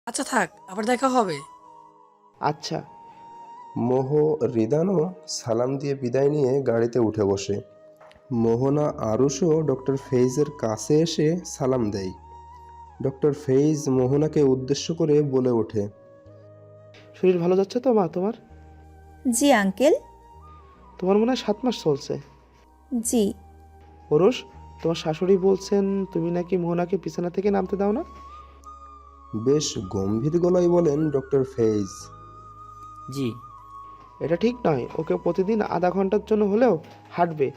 আচ্ছা থাক, আবার দেখা হবে। আচ্ছা। মোহ রিদানও সালাম দিয়ে বিদায় নিয়ে গাড়িতে উঠে বসে। মোহনা আরুষও ডক্টর ফেইজের কাছে এসে সালাম দেয়। ডক্টর ফেইজ মোহনাকে উদ্দেশ্য করে বলে ওঠে, শরীর ভালো যাচ্ছে তো মা তোমার? জি আঙ্কেল। তোমার মনে হয় 7 মাস চলছে। জি। ওরস, তোমার শাশুড়ি বলছেন তুমি নাকি মোহনাকে বিছানা থেকে নামতে দাও না। বেশ গম্ভীর গলায় বলেন ডক্টর ফেইজ। জি। এটা ঠিক নয়, ওকে প্রতিদিন আধা ঘন্টার জন্য হলেও হাঁটবে।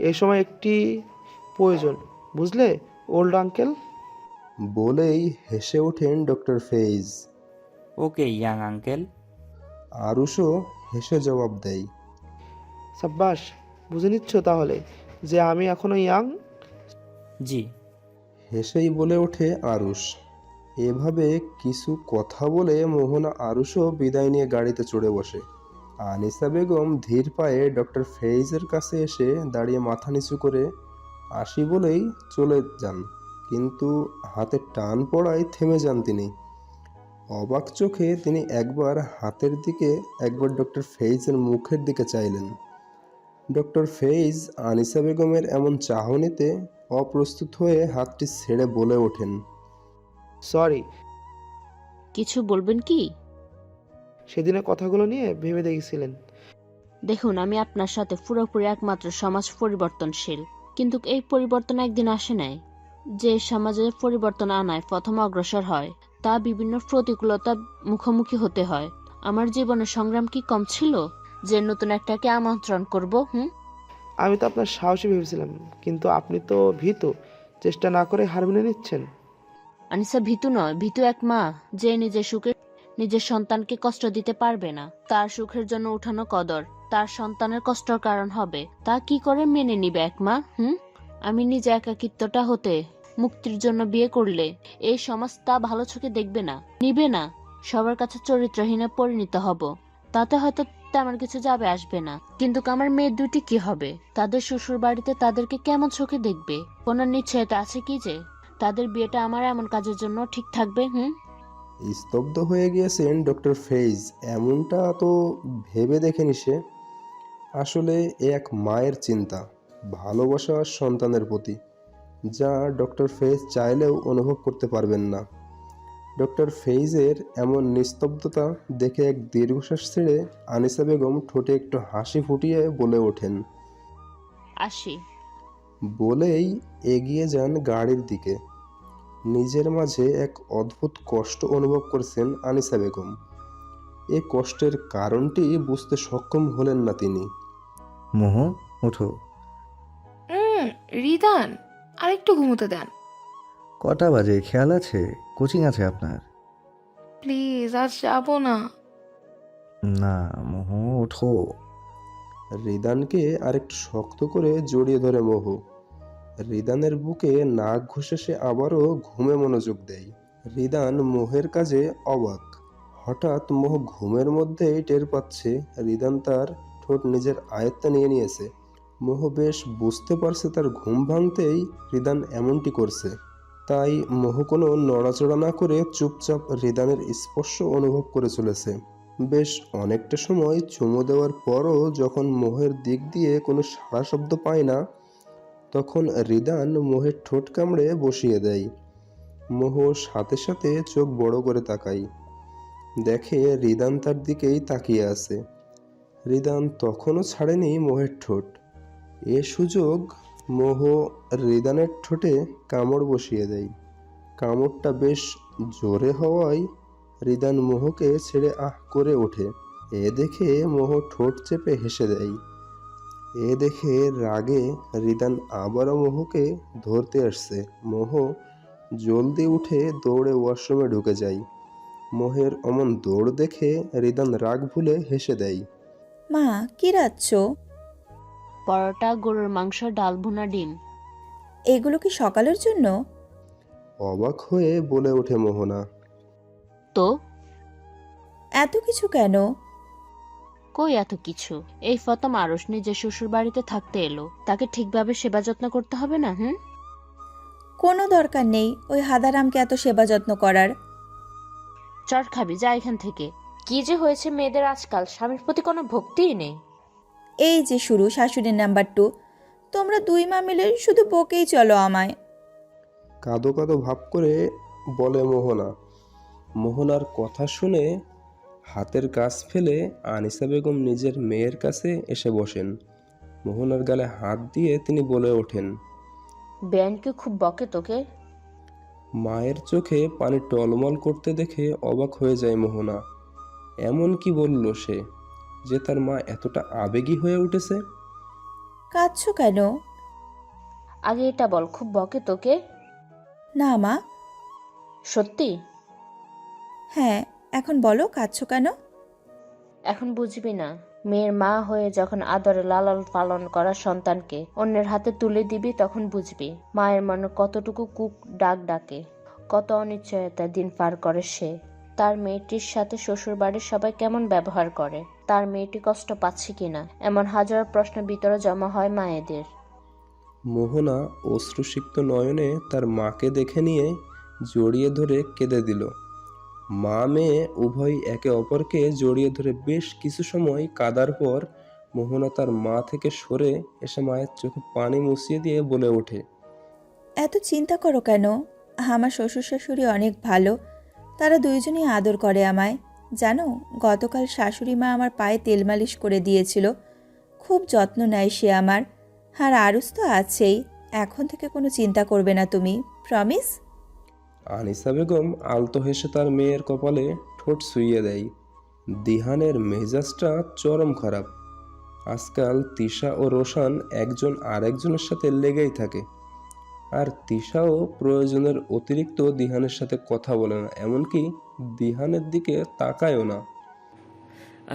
এই সময় একটি প্রয়োজন, বুঝলে ওল্ড আঙ্কেল? বলেই হেসে ওঠেন ডক্টর ফেইজ। ওকে ইয়াং আঙ্কেল। আরুষও হেসে জবাব দেয়, সাব্বাস, বুঝে নিচ্ছ তাহলে যে আমি এখনো ইয়াং। জি। হেসেই বলে ওঠে আরুষ। এভাবে কিছু কথা বলে মোহনা আরুষও বিদায় নিয়ে গাড়িতে চড়ে বসে। আনিসা বেগম ধীর পায়ে ডক্টর ফেইজের কাছে এসে দাঁড়িয়ে মাথা নিচু করে আসি বলেই চলে যান, কিন্তু হাতে টান পড়ায় থেমে যান তিনি। অবাক চোখে তিনি একবার হাতের দিকে, একবার ডক্টর ফেইজের মুখের দিকে চাইলেন। ডক্টর ফেইজ আনিসা বেগমের এমন চাহনিতে অপ্রস্তুত হয়ে হাতটি ছেড়ে বলে ওঠেন, সরি। কিছু বলবেন কি? সেদিনের কথাগুলো নিয়ে ভেবে দেখেছিলেন। দেখুন, আমি আপনার সাথে পুরোপুরি একমাত্র সমাজ পরিবর্তনশীল, কিন্তু এই পরিবর্তন একদিন আসে নাই। যে সমাজে পরিবর্তন আনায় প্রথম অগ্রসর হয়, তা বিভিন্ন প্রতিকূলতা মুখোমুখি হতে হয়। আমার জীবনের সংগ্রাম কি কম ছিল যে নতুন একটাকে আমন্ত্রণ করব? আমি তো আপনার সাহসী ভেবেছিলাম, কিন্তু আপনি তো ভীতু। চেষ্টা না করে হার মেনে নিচ্ছেন। আনিসা ভীতু নয়, ভীতু এক মা যে নিজের সুখে নিজের সন্তানকে কষ্ট দিতে পারবে না। তার সুখের জন্য উঠানো কদর তার সন্তানের কষ্টর কারণ হবে, তা কি করে মেনে নিবে এক মা? আমি নিজে একাকিত্বটা হতে মুক্তির জন্য বিয়ে করলে এই সমাজ তা ভালো চোখে দেখবে না, নিবে না। সবার কাছে চরিত্রহীনে পরিণত হব, তাতে হয়তো তেমন কিছু যাবে আসবে না, কিন্তু আমার মেয়ে দুটি কি হবে? তাদের শ্বশুর বাড়িতে তাদেরকে কেমন চোখে দেখবে? কোনো নিশ্চয়তা আছে কি যে তাদের বিয়েটা আমার এমন কাজের জন্য ঠিক থাকবে? স্তব্ধ হয়ে গিয়েছেন ডক্টর ফেইজ। এমনটা তো ভেবে দেখেনি সে। আসলে এ এক মায়ের চিন্তা, ভালোবাসা সন্তানের প্রতি, যা ডক্টর ফেইজ চাইলেও অনুভব করতে পারবেন না। ডক্টর ফেইজের এমন নিস্তব্ধতা দেখে এক দীর্ঘশ্বাস ছেড়ে আনিসা বেগম ঠোঁটে একটু হাসি ফুটিয়ে বলে ওঠেন। আসি। বলেই এগিয়ে যান গাড়ির দিকে। নিজের মাঝে এক অদ্ভুত কষ্ট অনুভব করছেন আনিসা বেগম। এ কষ্টের কারণটি বুঝতে সক্ষম হলেন না তিনি। মোহ, ওঠো। রিদান, আরেকটু ঘুমোতে দেন কটা বাজে খেয়াল আছে? কোচিং আছে আপনার? প্লিজ, আজ যাবো না। না মোহ, ওঠো। রিদানকে আরেকটু শক্ত করে জড়িয়ে ধরে মোহ। রিদানের বুকে নাক ঘষে সে আবারও ঘুমে মনোযোগ দেয়। রিদান মোহের কাজে অবাক। হঠাৎ মোহ ঘুমের মধ্যেই টের পাচ্ছে রিদান তার ঠোঁট নিজের আয়ত্তে নিয়ে নিয়েছে। মোহ বেশ বুঝতে পারছে তার ঘুম ভাঙতেই রিদান এমনটি করছে। তাই মোহ কোনো নড়াচড়া না করে চুপচাপ রিদানের স্পর্শ অনুভব করে চলেছে। বেশ অনেকটা সময় চুমু দেওয়ার পরও যখন মোহের দিক দিয়ে কোনো সাড়া শব্দ পায় না, তখন রিদান মোহের ঠোঁট কামড়ে বসিয়ে দেয়। মোহ সাথে সাথে চোখ বড় করে তাকায়, দেখে রিদান তার দিকেই তাকিয়ে আছে। রিদান তখনও ছাড়েনি মোহের ঠোঁট। এ সুযোগ মোহ রিদানের ঠোঁটে কামড় বসিয়ে দেয়। কামড়টা বেশ জোরে হওয়ায় রিদান মোহকে ছেড়ে আহ করে ওঠে। এ দেখে মোহ ঠোঁট চেপে হেসে দেয়। এ দেখে রাগে রিদান আবারও মোহকে ধরতে আসছে। মোহ জলদি উঠে দৌড়ে ওয়াশরুমে ঢুকে যায়। মোহের অমন দৌড় দেখে রিদান রাগ ভুলে হেসে দেয়। মা, কি রাঁধছ? পরোটা, গরুর মাংস, ডাল, ভুনা, ডিম। এগুলো কি সকালের জন্য? অবাক হয়ে বলে ওঠে মোহনা। তো এত কিছু কেন? কই এত কিছু? এই প্রথম আরশ নিজের শ্বশুর বাড়িতে থাকতে এলো, তাকে ঠিকভাবে সেবা যত্ন করতে হবে না? কোনো দরকার নেই ওই হাদারামকে এত সেবা যত্ন করার। চর খাবি, যা এখান থেকে। কি যে হয়েছে মেয়েদের আজকাল, স্বামীর প্রতি কোনো ভক্তিই নেই। এই যে শুরু শাশুড়ির নাম্বার 2। তোমরা দুই মা মিলে শুধু বকেই চলো আমায়। কাঁদো কাঁদো ভাব করে বলে মোহনা। মোহনার কথা শুনে হাতের কাজ ফেলে আনিসা বেগম নিজের মেয়ের কাছে এসে বসেন। মোহনার গালে হাত দিয়ে তিনি বলে ওঠেন, বেআইন কি খুব বকে তোকে? মায়ের চোখে পানি টলমল করতে দেখে অবাক হয়ে যায় মোহনা। এমন কি বলল সে যে তার মা এতটা আবেগী হয়ে উঠেছে? কাঁদছো কেন? আগে এটা বল, খুব বকে তোকে? না মা। সত্যি? হ্যাঁ, এখন বলো কাঁদছো কেন? এখন বুঝবি না। মেয়ের মা হয়ে যখন আদরে লালন পালন করা সন্তানকে অন্যের হাতে তুলে দিবি, তখন বুঝবি মায়ের মনে কতটুকু কুক ডাক ডাকে, কত অনিশ্চয়তা দিন পার করে সে। তার মেয়েটির সাথে শ্বশুর বাড়ির সবাই কেমন ব্যবহার করে, তার মেয়েটি কষ্ট পাচ্ছে কিনা, এমন হাজার প্রশ্ন ভিতরে জমা হয় মায়েদের। মোহনা অশ্রুসিক্ত নয়নে তার মাকে দেখে নিয়ে জড়িয়ে ধরে কেঁদে দিল। মা মেয়ে উভয় একে অপরকে জড়িয়ে ধরে বেশ কিছু সময় কাদার পর মোহনা তার মা থেকে সরে এসে মায়ের চোখে পানি মুছিয়ে দিয়ে বলে ওঠে, এত চিন্তা করো কেন? আমার শ্বশুর শাশুড়ি অনেক ভালো, তারা দুইজনই আদর করে আমায়। জানো, গতকাল শাশুড়ি মা আমার পায়ে তেল মালিশ করে দিয়েছিল। খুব যত্ন নেয় সে আমার। আর আরুস তো আছেই। এখন থেকে কোনো চিন্তা করবে না তুমি, প্রমিস? আনিসা বেগম আলতো হেসে তার মেয়ের কপালে ঠোঁট ছুঁয়ে দেয়। দিহানের মেজাজটা চরম খারাপ। আজকাল তিশা ও রোশান একজন আরেকজনের সাথে লেগেই থাকে। আর তিশাও প্রয়োজনের অতিরিক্ত দিহানের সাথে কথা বলে না, এমনকি দিহানের দিকে তাকায়ও না।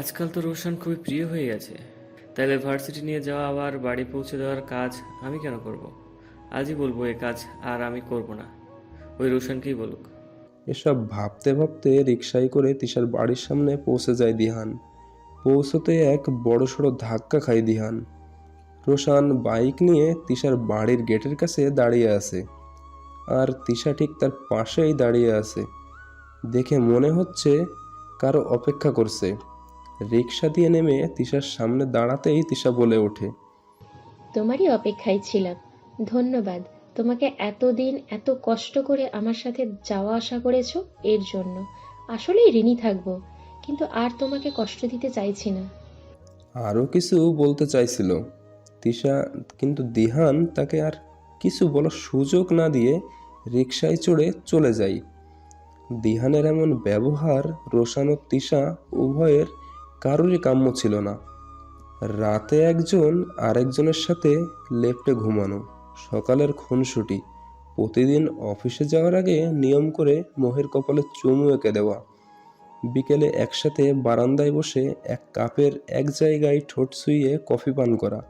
আজকাল তো রোশন খুবই প্রিয় হয়ে গেছে, তাহলে ভার্সিটি নিয়ে যাওয়া আবার বাড়ি পৌঁছে দেওয়ার কাজ আমি কেন করব? আজই বলবো এ কাজ আর আমি করব না, ওই রোশনকেই বলুক। এসব ভাবতে ভাবতে রিকশায় করে তিশার বাড়ির সামনে পৌঁছে যায় দিহান। পৌঁছতে এক বড়সড় ধাক্কা খায় দিহান। রোশান বাইক নিয়ে তিশার বাড়ির গেটের কাছে দাঁড়িয়ে আছে, আর তিশা ঠিক তার পাশেই দাঁড়িয়ে আছে। দেখে মনে হচ্ছে কারো অপেক্ষা করছে। রিকশা দিয়ে নেমে তিশার সামনে দাঁড়াতেই তিশা বলে ওঠে, তোমারই অপেক্ষায় ছিলাম। ধন্যবাদ তোমাকে, এতদিন এত কষ্ট করে আমার সাথে যাওয়া আসা করেছো এর জন্য। আসলেই ঋণী থাকবো, কিন্তু আর তোমাকে কষ্ট দিতে চাইছি না। আরও কিছু বলতে চাইছিল তিশা, কিন্তু দিহান তাকে আর কিছু বলার সুযোগ না দিয়ে রিকশায় চড়ে চলে যায়। দিহানের এমন ব্যবহার রোশান ও তিশা উভয়ের কারোরই কাম্য ছিল না। রাতে একজন আরেকজনের সাথে লেপ্টে ঘুমানো, সকালের খুনসুটি, প্রতিদিন অফিসে যাওয়ার আগে নিয়ম করে মোহের কপালে চুমু এঁকে দেওয়া, বিকেলে একসাথে বারান্দায় বসে এক কাপের এক জায়গায় ঠোঁট ছুঁয়ে কফি পান করা,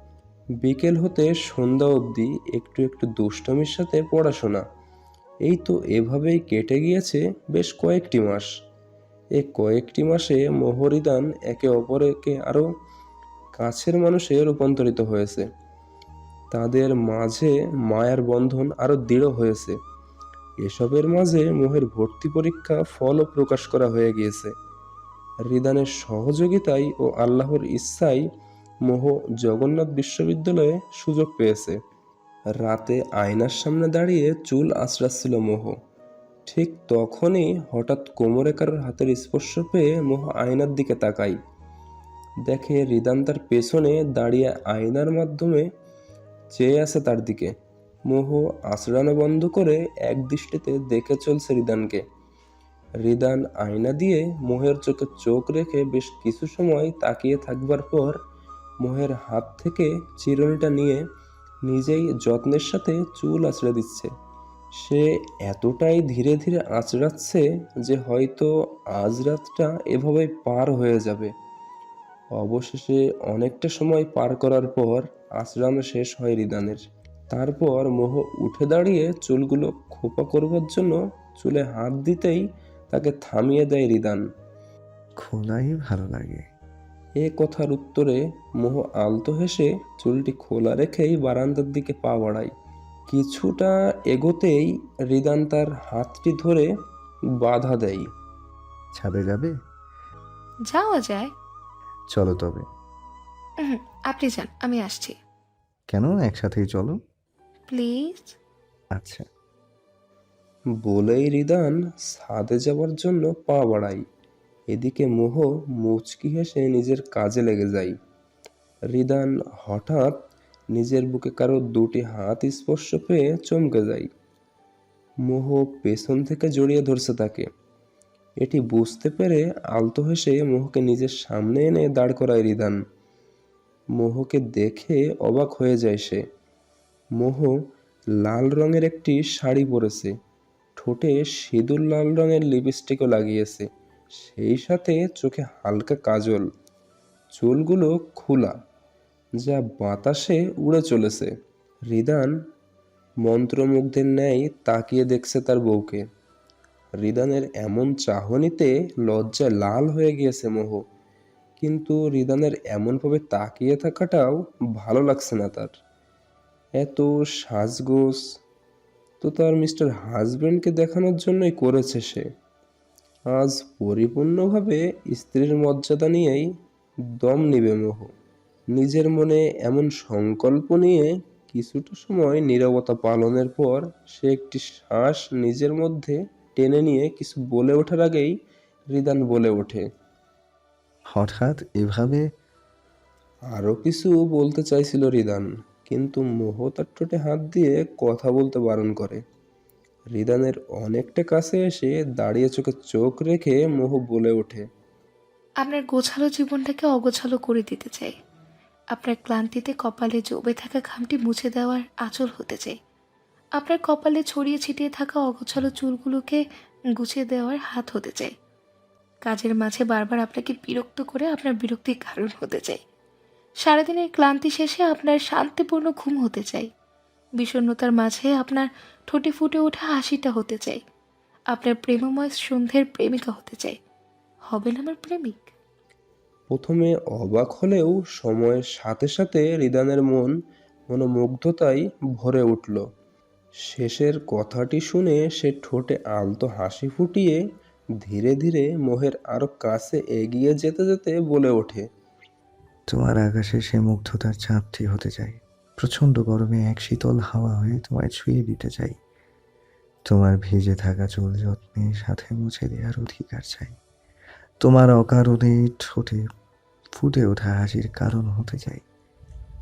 বিকেল হতে সন্ধ্যা অবধি একটু একটু দুষ্টমির সাথে পড়াশোনা। এই তো এভাবেই কেটে গিয়েছে বেশ কয়েকটি মাস। এই কয়েকটি মাসে মোহরিদান একে অপরকে আরও কাছের মানুষে রূপান্তরিত হয়েছে। তাদের মাঝে মায়ার বন্ধন আরও দৃঢ় হয়েছে। এসবের মাঝে মোহের ভর্তি পরীক্ষা ফলও প্রকাশ করা হয়ে গিয়েছে। রিদানের সহযোগিতায় ও আল্লাহর ইচ্ছায় মোহ জগন্নাথ বিশ্ববিদ্যালয়ে সুযোগ পেয়েছে। রাতে আয়নার সামনে দাঁড়িয়ে চুল আঁচড়াচ্ছিল মোহ। ঠিক তখনই হঠাৎ কোমরে কারোর হাতের স্পর্শ পেয়ে মোহ আয়নার দিকে তাকায়। দেখে রিদান তার পেছনে দাঁড়িয়ে আয়নার মাধ্যমে চেয়ে আছে তার দিকে। মোহ আঁচড়ানো বন্ধ করে এক দৃষ্টিতে দেখে চলছে রিদানকে। রিদান আয়না দিয়ে মোহের চোখে চোখ রেখে বেশ কিছু সময় তাকিয়ে থাকবার পর মোহের হাত থেকে চিরুনিটা নিয়ে নিজেই যত্নের সাথে চুল আঁচড়ে দিচ্ছে। সে এতটাই ধীরে ধীরে আঁচড়াচ্ছে যে হয়তো আজ রাতটা এভাবেই পার হয়ে যাবে। অবশেষে অনেকটা সময় পার করার পর আঁচড়ানো শেষ হয় রিদানের। তারপর মোহ উঠে দাঁড়িয়ে চুলগুলো খোপা করবার জন্য চুলে হাত দিতেই তাকে থামিয়ে দেয় রিদান। খোলাই ভালো লাগে। এ কথার উত্তরে মোহ আলতো হেসে চুলটি খোলা রেখেই বারান্দার দিকে পা বাড়ায়। কিছুটা এগোতেই রিদান তার হাতটি ধরে বাধা দেয়। ছাদে যাবে? যাওয়া যায়। চলো তবে। উহুম, আপনি যান, আমি আসছি। কেন, একসাথেই চলো। প্লিজ। আচ্ছা। বলেই রিদান ছাদে যাওয়ার জন্য পা বাড়ায়। এদিকে মোহ মুচকি হেসে নিজের কাজে লেগে যায়। রিদান হঠাৎ নিজের বুকে কারো দুটি হাত স্পর্শ পেয়ে চমকে যায়। মোহ পেছন থেকে জড়িয়ে ধরছে তাকে। এটি বুঝতে পেরে আলতো হেসে মোহকে নিজের সামনে এনে দাঁড় করায় রিদান। মোহকে দেখে অবাক হয়ে যায় সে। মোহ লাল রঙের একটি শাড়ি পরেছে, ঠোঁটে সিঁদুর লাল রঙের লিপস্টিকও লাগিয়েছে, সেই সাথে চোখে হালকা কাজল। চুলগুলো খোলা, যা বাতাসে উড়ে চলেছে। রিদান মন্ত্রমুগ্ধের ন্যায় তাকিয়ে দেখছে তার বউকে। রিদানের এমন চাহনিতে লজ্জায় লাল হয়ে গিয়েছে মোহ, কিন্তু রিদানের এমনভাবে তাকিয়ে থাকাটাও ভালো লাগছে না তার। এত সাজগোজ তো তার মিস্টার হাজবেন্ডকে দেখানোর জন্যই করেছে সে। আজ পরিপূর্ণভাবে স্ত্রীর মর্যাদা নিয়েই দম নিবে মোহ। নিজের মনে এমন সংকল্প নিয়ে কিছুটা সময় নীরবতা পালনের পর সে একটি শ্বাস নিজের মধ্যে টেনে নিয়ে কিছু বলে ওঠার আগেই রিদান বলে ওঠে। হঠাৎ এভাবে? আরও কিছু বলতে চাইছিল রিদান, কিন্তু মোহ তার ঠোঁটে হাত দিয়ে কথা বলতে বারণ করে। রিদানের অনেকটা কাছে এসে দাঁড়িয়ে চোখে চোখ রেখে মোহ বলে ওঠে। আপনার গোছালো জীবনটাকে অগোছালো করে দিতে চাই। আপনার ক্লান্তিতে কপালে জমে থাকা ঘামটি মুছে দেওয়ার আঁচল হতে চাই। আপনার কপালে ছড়িয়ে ছিটিয়ে থাকা অগোছালো চুলগুলোকে গুছিয়ে দেওয়ার হাত হতে চাই। কাজের মাঝে বারবার আপনাকে বিরক্ত করে আপনার বিরক্তির কারণ হতে চাই। সারাদিনের ক্লান্তি শেষে আপনার শান্তিপূর্ণ ঘুম হতে চাই। বিষণ্ণতার মাঝে আপনার ঠোঁটে ফুটে ওঠা হাসিটা হতে চাই। আপনার প্রেমময় সন্ধ্যের প্রেমিকা হতে চাই। হবেন আমার প্রেমিক? প্রথমে অবাক হলেও সময়ের সাথে সাথে রিদানের মন মনোমুগ্ধতায় ভরে উঠল। শেষের কথাটি শুনে সে ঠোঁটে আলতো হাসি ফুটিয়ে ধীরে ধীরে মোহের আরো কাছে এগিয়ে যেতে যেতে বলে ওঠে। তোমার আকাশে সে মুগ্ধতার চাঁদটি হতে চাই। প্রচণ্ড গরমে এক শীতল হাওয়া হয়ে তোমায় ছুঁয়ে দিতে চাই। তোমার ভিজে থাকা চুল যত্নের সাথে মুছে দেওয়ার অধিকার চাই। তোমার অকারণে ঠোঁটে ফুটে ওঠা হাসির কারণ হতে চাই।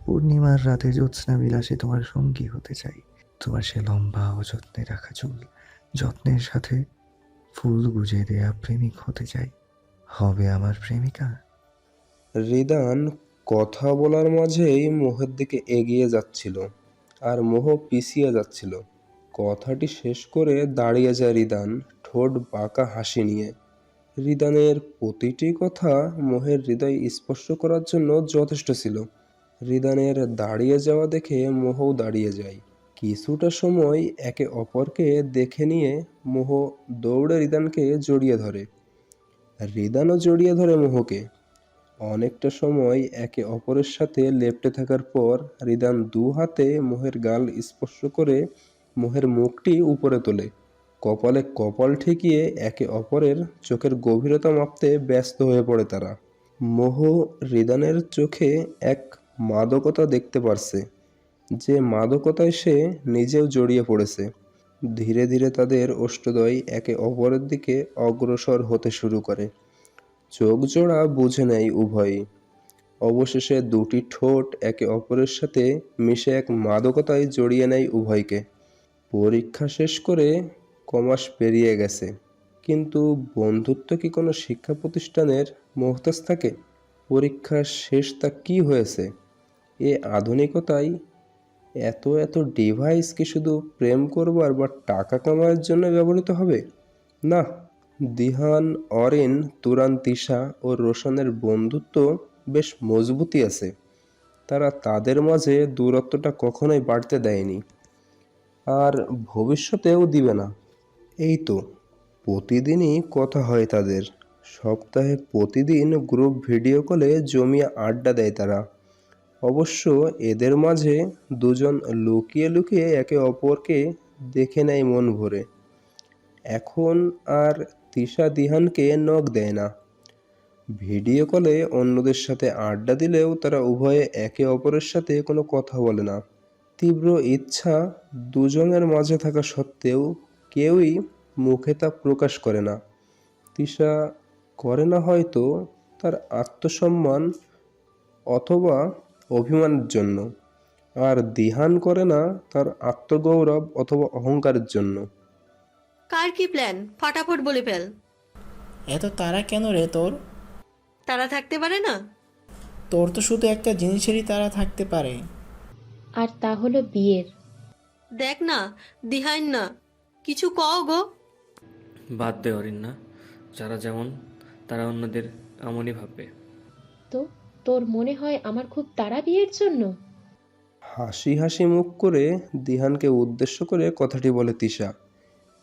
পূর্ণিমার রাতে জ্যোৎস্না বিলাসে তোমার সঙ্গী হতে চাই। তোমার সে লম্বা ও যত্নে রাখা চুল যত্নের সাথে ফুল গুজে দেয়া প্রেমিক হতে চাই। হবে আমার প্রেমিকা? রিদান কথা বলার মাঝেই মোহের দিকে এগিয়ে যাচ্ছিল, আর মোহ পিছিয়ে যাচ্ছিল। কথাটি শেষ করে দাঁড়িয়ে যায় রিদান, ঠোঁট বাঁকা হাসি নিয়ে। রিদানের প্রতিটি কথা মোহের হৃদয় স্পর্শ করার জন্য যথেষ্ট ছিল। রিদানের দাঁড়িয়ে যাওয়া দেখে মোহও দাঁড়িয়ে যায়। কিছুটা সময় একে অপরকে দেখে নিয়ে মোহ দৌড়ে রিদানকে জড়িয়ে ধরে। রিদানও জড়িয়ে ধরে মোহকে। অনেকটা সময় একে অপরের সাথে লেপ্টে থাকার পর রিদান দু হাতে মোহের গাল স্পর্শ করে মোহের মুখটি উপরে তোলে। কপালে কপাল ঠেকিয়ে একে অপরের চোখের গভীরতা মাপতে ব্যস্ত হয়ে পড়ে তারা। মোহ রিদানের চোখে এক মাদকতা দেখতে পারছে, যে মাদকতায় সে নিজেও জড়িয়ে পড়েছে। ধীরে ধীরে তাদের ওষ্ঠদ্বয় একে অপরের দিকে অগ্রসর হতে শুরু করে। চোখ জোড়া বুঝে নেয় উভয়ই। অবশেষে দুটি ঠোঁট একে অপরের সাথে মিশে এক মাদকতায় জড়িয়ে নেয় উভয়কে। পরীক্ষা শেষ করে কমাস পেরিয়ে গেছে, কিন্তু বন্ধুত্ব কি কোনো শিক্ষা প্রতিষ্ঠানের মোহতাজ থাকে? পরীক্ষার শেষ তা কি হয়েছে? এ আধুনিকতায় এত এত ডিভাইস কি শুধু প্রেম করবার বা টাকা কামানোর জন্য ব্যবহৃত হবে? না, দিহান, অরিন, তুরান, তিশা ও রোশনের বন্ধুত্ব বেশ মজবুতই আছে। তারা তাদের মাঝে দূরত্বটা কখনোই বাড়তে দেয়নি, আর ভবিষ্যতেও দিবে না। এই তো প্রতিদিনই কথা হয় তাদের। সপ্তাহে প্রতিদিন গ্রুপ ভিডিও কলে জমিয়ে আড্ডা দেয় তারা। অবশ্য এদের মাঝে দুজন লুকিয়ে লুকিয়ে একে অপরকে দেখে নেয় মন ভরে। এখন আর তিশা দিহানকে নক দেয় না। ভিডিও কলে অন্যদের সাথে আড্ডা দিলেও তারা উভয়ে একে অপরের সাথে কোনো কথা বলে না। তীব্র ইচ্ছা দুজনের মাঝে থাকা সত্ত্বেও কেউই মুখে তা প্রকাশ করে না। তিশা করে না হয়তো তার আত্মসম্মান অথবা অভিমানের জন্য, আর দিহান করে না তার আত্মগৌরব অথবা অহংকারের জন্য। কার কি প্ল্যান ফটাফট বলে ফেল। এত তারা কেন রে তোর? তারা থাকতে পারে না? তোর তো শুধু একটা জিনিসেরই তারা থাকতে পারে। আর তা হলো বিয়ের। দেখ না, দিহাইন না, কিছু কও গো। বাদ দে অরিন্না, যারা যেমন তারা অন্যদের এমনই ভাববে। তো তোর মনে হয় আমার খুব তাড়া বিয়ের জন্য? হাসি হাসি মুখ করে দিহানকে উদ্দেশ্য করে কথাটি বলে তিশা।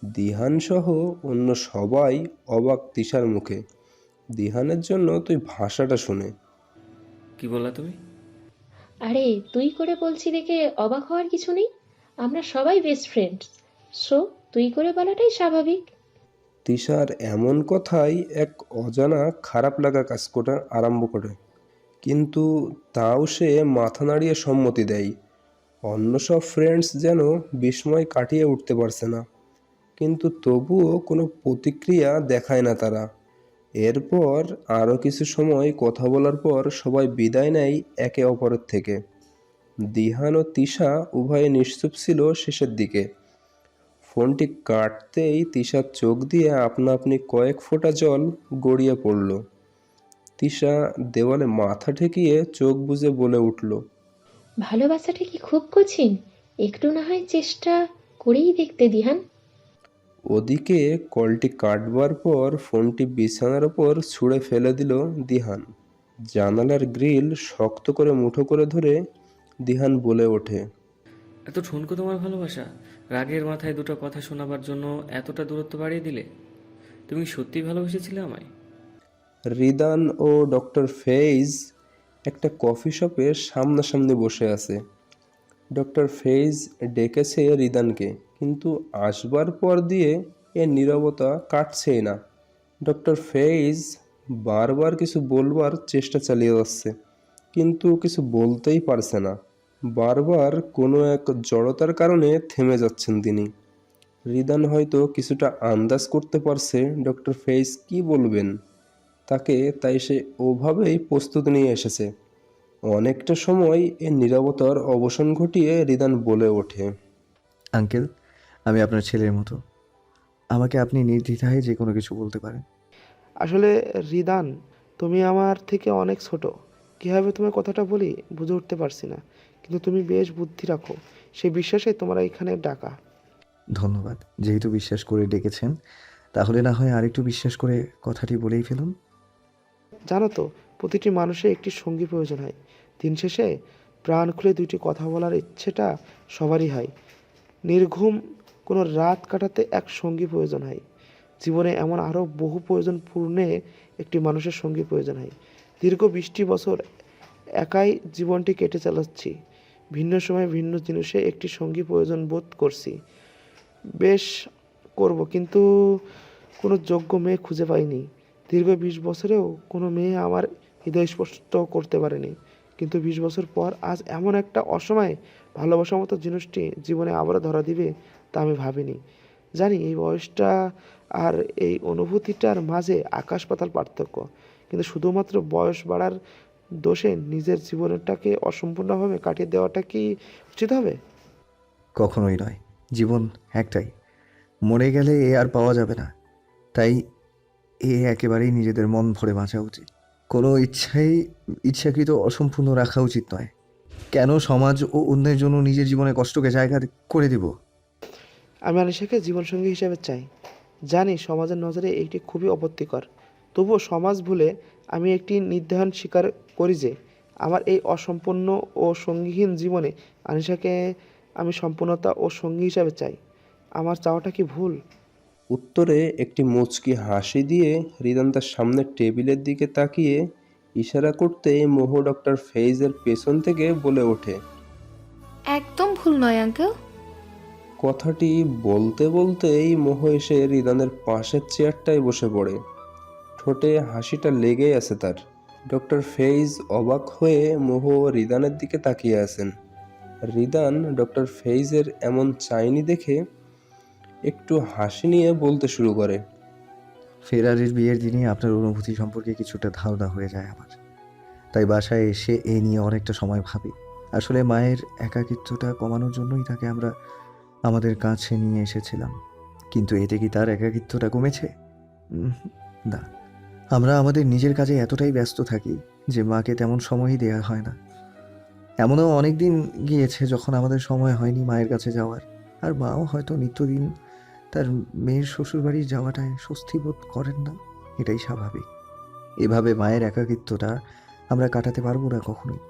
দিহান সহ অন্য সবাই অবাক তিশার মুখে। দিহানের জন্য তুই ভাষাটা শুনে। কি বললা তুমি? আরে তুই করে বলছি দেখে অবাক হওয়ার কিছু নেই, আমরা সবাই বেস্ট ফ্রেন্ডস, সো তুই করে বলাটাই স্বাভাবিক। তিশার এমন কথাই এক অজানা খারাপ লাগা কাজ করা আরম্ভ করে, কিন্তু তাও সে মাথা নাড়িয়ে সম্মতি দেয়। অন্য সব ফ্রেন্ডস যেন বিস্ময় কাটিয়ে উঠতে পারছে না, কিন্তু তবুও কোনো প্রতিক্রিয়া দেখায় না তারা। এরপর আরও কিছু সময় কথা বলার পর সবাই বিদায় নেয় একে অপরের থেকে। দিহান ও তিশা উভয়ে নিশ্চুপ ছিল শেষের দিকে। ফোনটি কাটতেই তিশার চোখ দিয়ে আপনা আপনি কয়েক ফোঁটা জল গড়িয়ে পড়ল। তিশা দেওয়ালে মাথা ঠেকিয়ে চোখ বুজে বলে উঠল, ভালোবাসাটা কি খুব কঠিন? একটু না হয় চেষ্টা করেই দেখতে দিহান। ওদিকে কলটি কাটবার পর ফোনটি বিছানার ওপর ছুঁড়ে ফেলে দিল দিহান। জানালার গ্রিল শক্ত করে মুঠো করে ধরে দিহান বলে ওঠে, এত ঠুনকো তোমার ভালোবাসা? রাগের মাথায় দুটো কথা শোনাবার জন্য এতটা দূরত্ব বাড়িয়ে দিলে? তুমি সত্যিই ভালোবেসেছিলে আমায়? রিদান ও ডক্টর ফেইজ একটা কফি শপের সামনাসামনি বসে আছে। ডক্টর ফেইজ ডেকেছে রিদানকে, কিন্তু আসবার পর দিয়ে এর নীরবতা কাটছেই না। ডক্টর ফেইজ বারবার কিছু বলবার চেষ্টা চালিয়ে যাচ্ছে, কিন্তু কিছু বলতেই পারছে না। বারবার কোনো এক জড়তার কারণে থেমে যাচ্ছেন তিনি। রিদান হয়তো কিছুটা আন্দাজ করতে পারছে ডক্টর ফেইজ কি বলবেন তাকে, তাই সে ওভাবেই প্রস্তুতি নিয়ে এসেছে। অনেকটা সময় এর নীরবতার অবসান ঘটিয়ে রিদান বলে ওঠে, আঙ্কেল, আমি আপনার ছেলের মতো। আমাকে আপনি নির্দ্বিধায় যে কোনো কিছু বলতে পারেন। আসলে রিদান, তুমি আমার থেকে অনেক ছোট। কীভাবে তোমার কথাটা বলি বুঝে উঠতে পারছি না, কিন্তু তুমি বেশ বুদ্ধি রাখো, সেই বিশ্বাসে তোমার এখানে ডাকা। ধন্যবাদ। যেহেতু বিশ্বাস করে ডেকেছেন, তাহলে না হয় আরেকটু বিশ্বাস করে কথাটি বলেই ফেলুন। জানো তো, প্রতিটি মানুষের একটি সঙ্গী প্রয়োজন হয়। দিন শেষে প্রাণ খুলে দুইটি কথা বলার ইচ্ছেটা সবারই হয়। নির্ঘুম কোনো রাত কাটাতে এক সঙ্গী প্রয়োজন হয়। জীবনে এমন আরও বহু প্রয়োজন পূর্ণে একটি মানুষের সঙ্গী প্রয়োজন হয়। দীর্ঘ 20টি বছর একাই জীবনটি কেটে চালাচ্ছি। ভিন্ন সময়ে ভিন্ন জিনিসে একটি সঙ্গী প্রয়োজন বোধ করছি। বেশ করব, কিন্তু কোনো যোগ্য মেয়ে খুঁজে পাইনি। দীর্ঘ 20 বছরেও কোনো মেয়ে আমার হৃদয় স্পর্শ করতে পারেনি, কিন্তু 20 বছর পর আজ এমন একটা অসময়ে ভালোবাসার মতো জিনিসটি জীবনে আবারও ধরা দিবে তা আমি ভাবিনি। জানি এই বয়সটা আর এই অনুভূতিটার মাঝে আকাশ পাতাল পার্থক্য, কিন্তু শুধুমাত্র বয়স বাড়ার দোষে নিজের জীবনটাকে অসম্পূর্ণভাবে কাটিয়ে দেওয়াটা কি উচিত হবে? কখনোই নয়। জীবন একটাই, মরে গেলে এ আর পাওয়া যাবে না। তাই একেবারেই নিজেদের মন ভরে বাঁচা উচিত। কোনো ইচ্ছাকৃত অসম্পূর্ণ রাখা উচিত নয়। কেন সমাজ ও অন্যের জন্য নিজের জীবনে কষ্টকে জায়গা করে দিব? আমি আনিশাকে জীবনসঙ্গী হিসেবে চাই। জানি সমাজের নজরে এটি খুবই আপত্তিকর, তবুও সমাজ ভুলে আমি একটি নির্ধারণ স্বীকার করি যে আমার এই অসম্পূর্ণ ও সঙ্গীহীন জীবনে আনিশাকে আমি সম্পূর্ণতা ও সঙ্গী হিসাবে চাই। আমার চাওয়াটা কি ভুল? উত্তরে একটি মুচকি হাসি দিয়ে রিদান তার সামনের টেবিলের দিকে তাকিয়ে ইশারা করতে মোহ ডক্টর ফেইজের পেছন থেকে বলে ওঠে, একদম ভুল নয় আঙ্কেল। কথাটি বলতে বলতেই মোহ এসে রিদানের পাশের চেয়ারটায় বসে পড়ে। ঠোঁটে হাসিটা লেগেই আছে তার। ডক্টর ফেইজ অবাক হয়ে মোহ ও রিদানের দিকে তাকিয়ে আছেন। রিদান ডক্টর ফেইজের এমন চাইনি দেখে একটু হাসি নিয়ে বলতে শুরু করে। ফেরারির বিয়ের দিনই আপনার অনুভূতি সম্পর্কে কিছুটা ধারণা হয়ে যায় আমার। তাই বাসায় এসে এ নিয়ে অনেকটা সময় ভাবি। আসলে মায়ের একাকিত্বটা কমানোর জন্যই তাকে আমরা আমাদের কাছে নিয়ে এসেছিলাম। কিন্তু এতে কি তার একাকিত্বটা কমেছে? না। আমরা আমাদের নিজের কাজে এতটাই ব্যস্ত থাকি যে মাকে তেমন সময়ই দেওয়া হয় না। এমনও অনেক দিন গিয়েছে যখন আমাদের সময় হয়নি মায়ের কাছে যাওয়ার। আর মাও হয়তো নিত্যদিন তার মেয়ের শ্বশুরবাড়ি যাওয়াটায় স্বস্তি বোধ করেন না। এটাই স্বাভাবিক। এভাবে মায়ের একাকিত্বটা আমরা কাটাতে পারবো না কখনোই।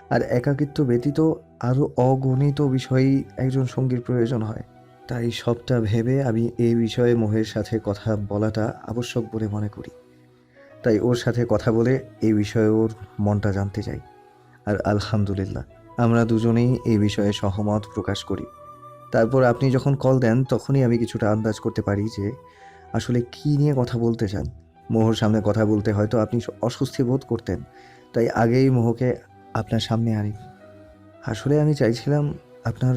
আর একাকিত্ব ব্যতীত আরও অগণিত বিষয়েই একজন সঙ্গীর প্রয়োজন হয়। তাই সবটা ভেবে আমি এই বিষয়ে মোহের সাথে কথা বলাটা আবশ্যক বলে মনে করি। তাই ওর সাথে কথা বলে এই বিষয়ে ওর মনটা জানতে চাই। আর আলহামদুলিল্লাহ আমরা দুজনেই এই বিষয়ে সহমত প্রকাশ করি। তারপর আপনি যখন কল দেন তখনই আমি কিছুটা আন্দাজ করতে পারি যে আসলে কী নিয়ে কথা বলতে চান। মোহর সামনে কথা বলতে হয়তো আপনি অস্বস্তি বোধ করতেন, তাই আগেই মোহকে আপনার সামনে আনি। আসলে আমি চাইছিলাম আপনার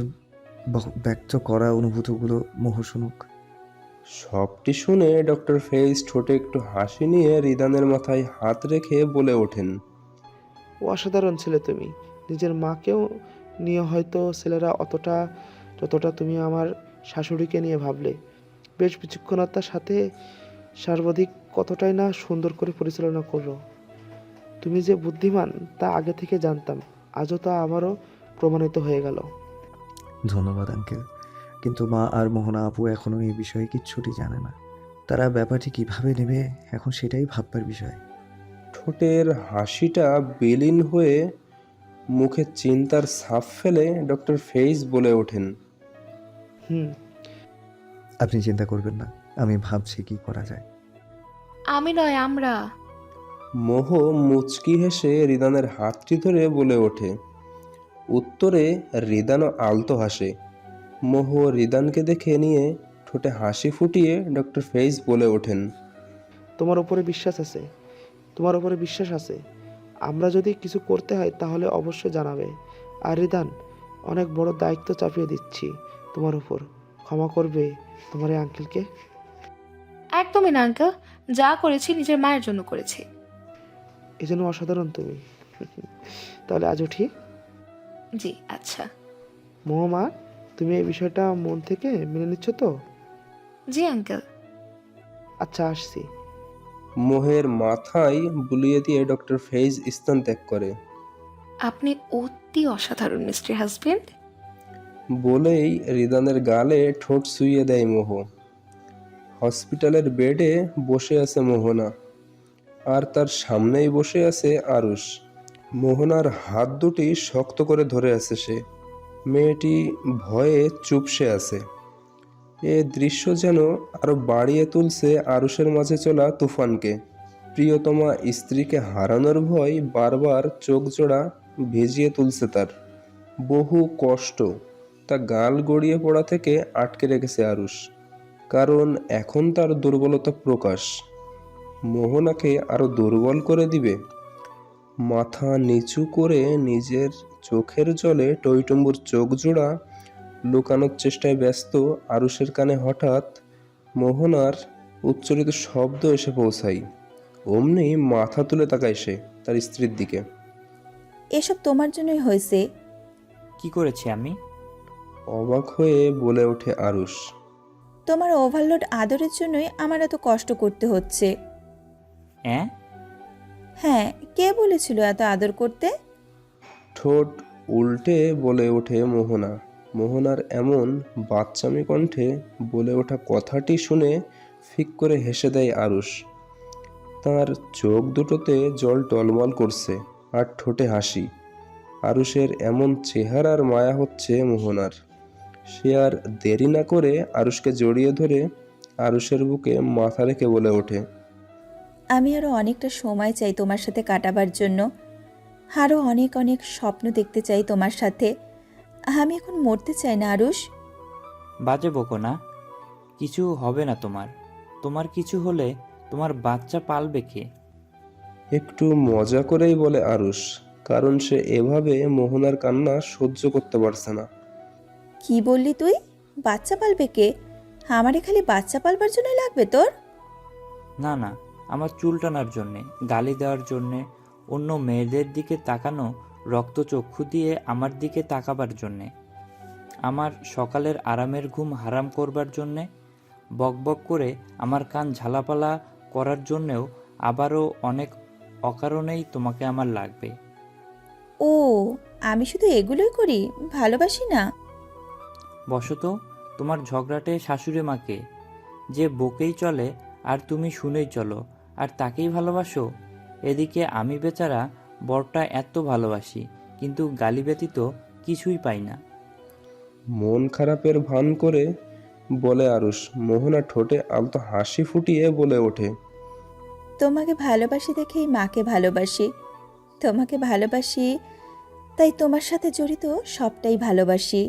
ব্যক্ত করা অনুভূতিগুলো মোহ শুনুক। সবটি শুনে ডক্টর ফেইজ ঠোঁটে একটু হাসি নিয়ে রিদানের মাথায় হাত রেখে বলে ওঠেন। অসাধারণ ছেলে তুমি। নিজের মাকেও নিয়ে হয়তো ছেলেরা অতটা যতটা তুমি আমার শাশুড়িকে নিয়ে ভাবলে। বেশ বিচক্ষণতার সাথে সর্বাধিক কতটাই না সুন্দর করে পরিচালনা করো। তুমি যে বুদ্ধিমান তা আগে থেকে জানতাম, আজও তা আবারও প্রমাণিত হয়ে গেল। ধন্যবাদ আঙ্কেল। কিন্তু মা আর মোহনা আপু এখনও এই বিষয়ে কিচ্ছুটি জানে না। তারা ব্যাপারটি কিভাবে নেবে এখন সেটাই ভাববার বিষয়। ঠোঁটের হাসিটা বিলীন হয়ে মুখে চিন্তার ছাপ ফেলে ডক্টর ফেইজ বলে ওঠেন। আপনি চিন্তা করবেন না, আমি ভাবছি কি করা যায়। আমি নয়, আমরা। মোহ মুচকি হেসে রিদানের হাতটি ধরে বলে ওঠে। উত্তরে রিদানও আলতো হাসে। মোহ রিদানকে দেখে নিয়ে ঠোঁটে হাসি ফুটিয়ে ডক্টর ফেইজ বলে ওঠেন। তোমার উপরে বিশ্বাস আছে, তোমার উপরে বিশ্বাস আছে। আমরা যদি কিছু করতে হয় তাহলে অবশ্যই জানাবে। আর রিদান, অনেক বড় দায়িত্ব চাপিয়ে দিচ্ছি তোমার উপর। ক্ষমা করবে তোমার এই আঙ্কেলকে। একদমই না আঙ্কেল, যা করেছি নিজের মায়ের জন্য করেছি। এই জন্য অসাধারণ তুমি। তাহলে আজ উঠি। জি আচ্ছা। মা, তুমি এই বিষয়টা মন থেকে মেনে নিচ্ছ তো? জি আঙ্কেল। আচ্ছা, আসছি। মোহের মাথায় বুলিয়ে দিয়ে ডক্টর ফেইজ স্থান ত্যাগ করে। আপনি অতি অসাধারণ মিস্টার হাজবেন্ড। বলেই রিদানের গালে ঠোঁট ছুঁয়ে দেয় মোহ। হসপিটালের বেডে বসে আছে মোহনা, আর তার সামনেই বসে আছে আরুষ। মোহনার হাত দুটি শক্ত করে ধরে আছে সে। মেয়েটি ভয়ে চুপসে আছে। এ দৃশ্য যেন আরো বাড়িয়ে তুলছে আরুষের মাঝে চলা তুফানকে। প্রিয়তমা স্ত্রীকে হারানোর ভয় বারবার চোখ জোড়া ভিজিয়ে তুলছে তার। বহু কষ্ট তা গাল গড়িয়ে পড়া থেকে আটকে রেখেছে আরুষ। কারণ এখন তার দুর্বলতা প্রকাশ। মোহনাকে আরো দুর্বল করে দিবে। মাথা নিচু করে নিজের চোখের জলে টইটুম্বুর চোখ জোড়া লুকানোর চেষ্টায় ব্যস্ত আরুষের কানে হঠাৎ মোহনার উচ্চারিত শব্দ এসে পৌঁছায়। অমনি মাথা তুলে তাকায় সে তার স্ত্রীর দিকে। এসব তোমার জন্যই হয়েছে। কি করেছি আমি? অবাক হয়ে বলে ওঠে আরুষ। তোমার ওভারলোড আদরের জন্যই আমার এত কষ্ট করতে হচ্ছে। হ্যাঁ? হ্যাঁ, কে বলেছিল এত আদর করতে? ঠোঁট উল্টে বলে ওঠে মোহনা। মোহনার এমন বাচ্চামি কণ্ঠে বলে ওঠা কথাটি শুনে ফিক করে হেসে দেয় আরুষ। তার চোখ দুটোতে জল টলমল করছে আর ঠোঁটে হাসি। আরুষের এমন চেহারার মায়া হচ্ছে মোহনার। সে আর দেরি না করে আরুষকে জড়িয়ে ধরে আরুষের বুকে মাথা রেখে বলে ওঠে। আমি আরও অনেকটা সময় চাই তোমার সাথে কাটাবার জন্য। আরও অনেক অনেক স্বপ্ন দেখতে চাই তোমার সাথে। আমি এখন মরতে চাই না আরুষ। বাজে বকো না, কিছু হবে না তোমার। তোমার কিছু হলে তোমার বাচ্চা পালবে কে? একটু মজা করেই বলে আরুষ, কারণ সে এভাবে মোহনার কান্না সহ্য করতে পারছে না। কি বললি তুই? বাচ্চা পালবে কে? আমারে খালি বাচ্চা পালবার জন্য লাগবে তোর? না না, আমার চুল টানার জন্যে, গালি দেওয়ার জন্যে, অন্য মেয়েদের দিকে তাকানো রক্তচক্ষু দিয়ে আমার দিকে তাকাবার জন্যে, আমার সকালের আরামের ঘুম হারাম করবার জন্যে, বকবক করে আমার কান ঝালাপালা করার জন্যেও আবারও অনেক অকারণেই তোমাকে আমার লাগবে। ও, আমি শুধু এগুলোই করি, ভালোবাসি না? বশত তোমার ঝগড়াটে শাশুড়ি মাকে, যে বকেই চলে আর তুমি শুনেই চলো, আর তাকেই ভালোবাসো। এদিকে আমি বেচারা বরটা এত ভালোবাসি, কিন্তু গালি ব্যতীত কিছুই পাই না। মন খারাপের ভান করে বলে আরুষ। মোহনা ঠোঁটে আলতো হাসি ফুটিয়ে বলে ওঠে, তোমাকে ভালোবাসি দেখেই মাকে ভালোবাসি। তোমাকে ভালোবাসি, তাই তোমার সাথে জড়িত সবটাই ভালোবাসি।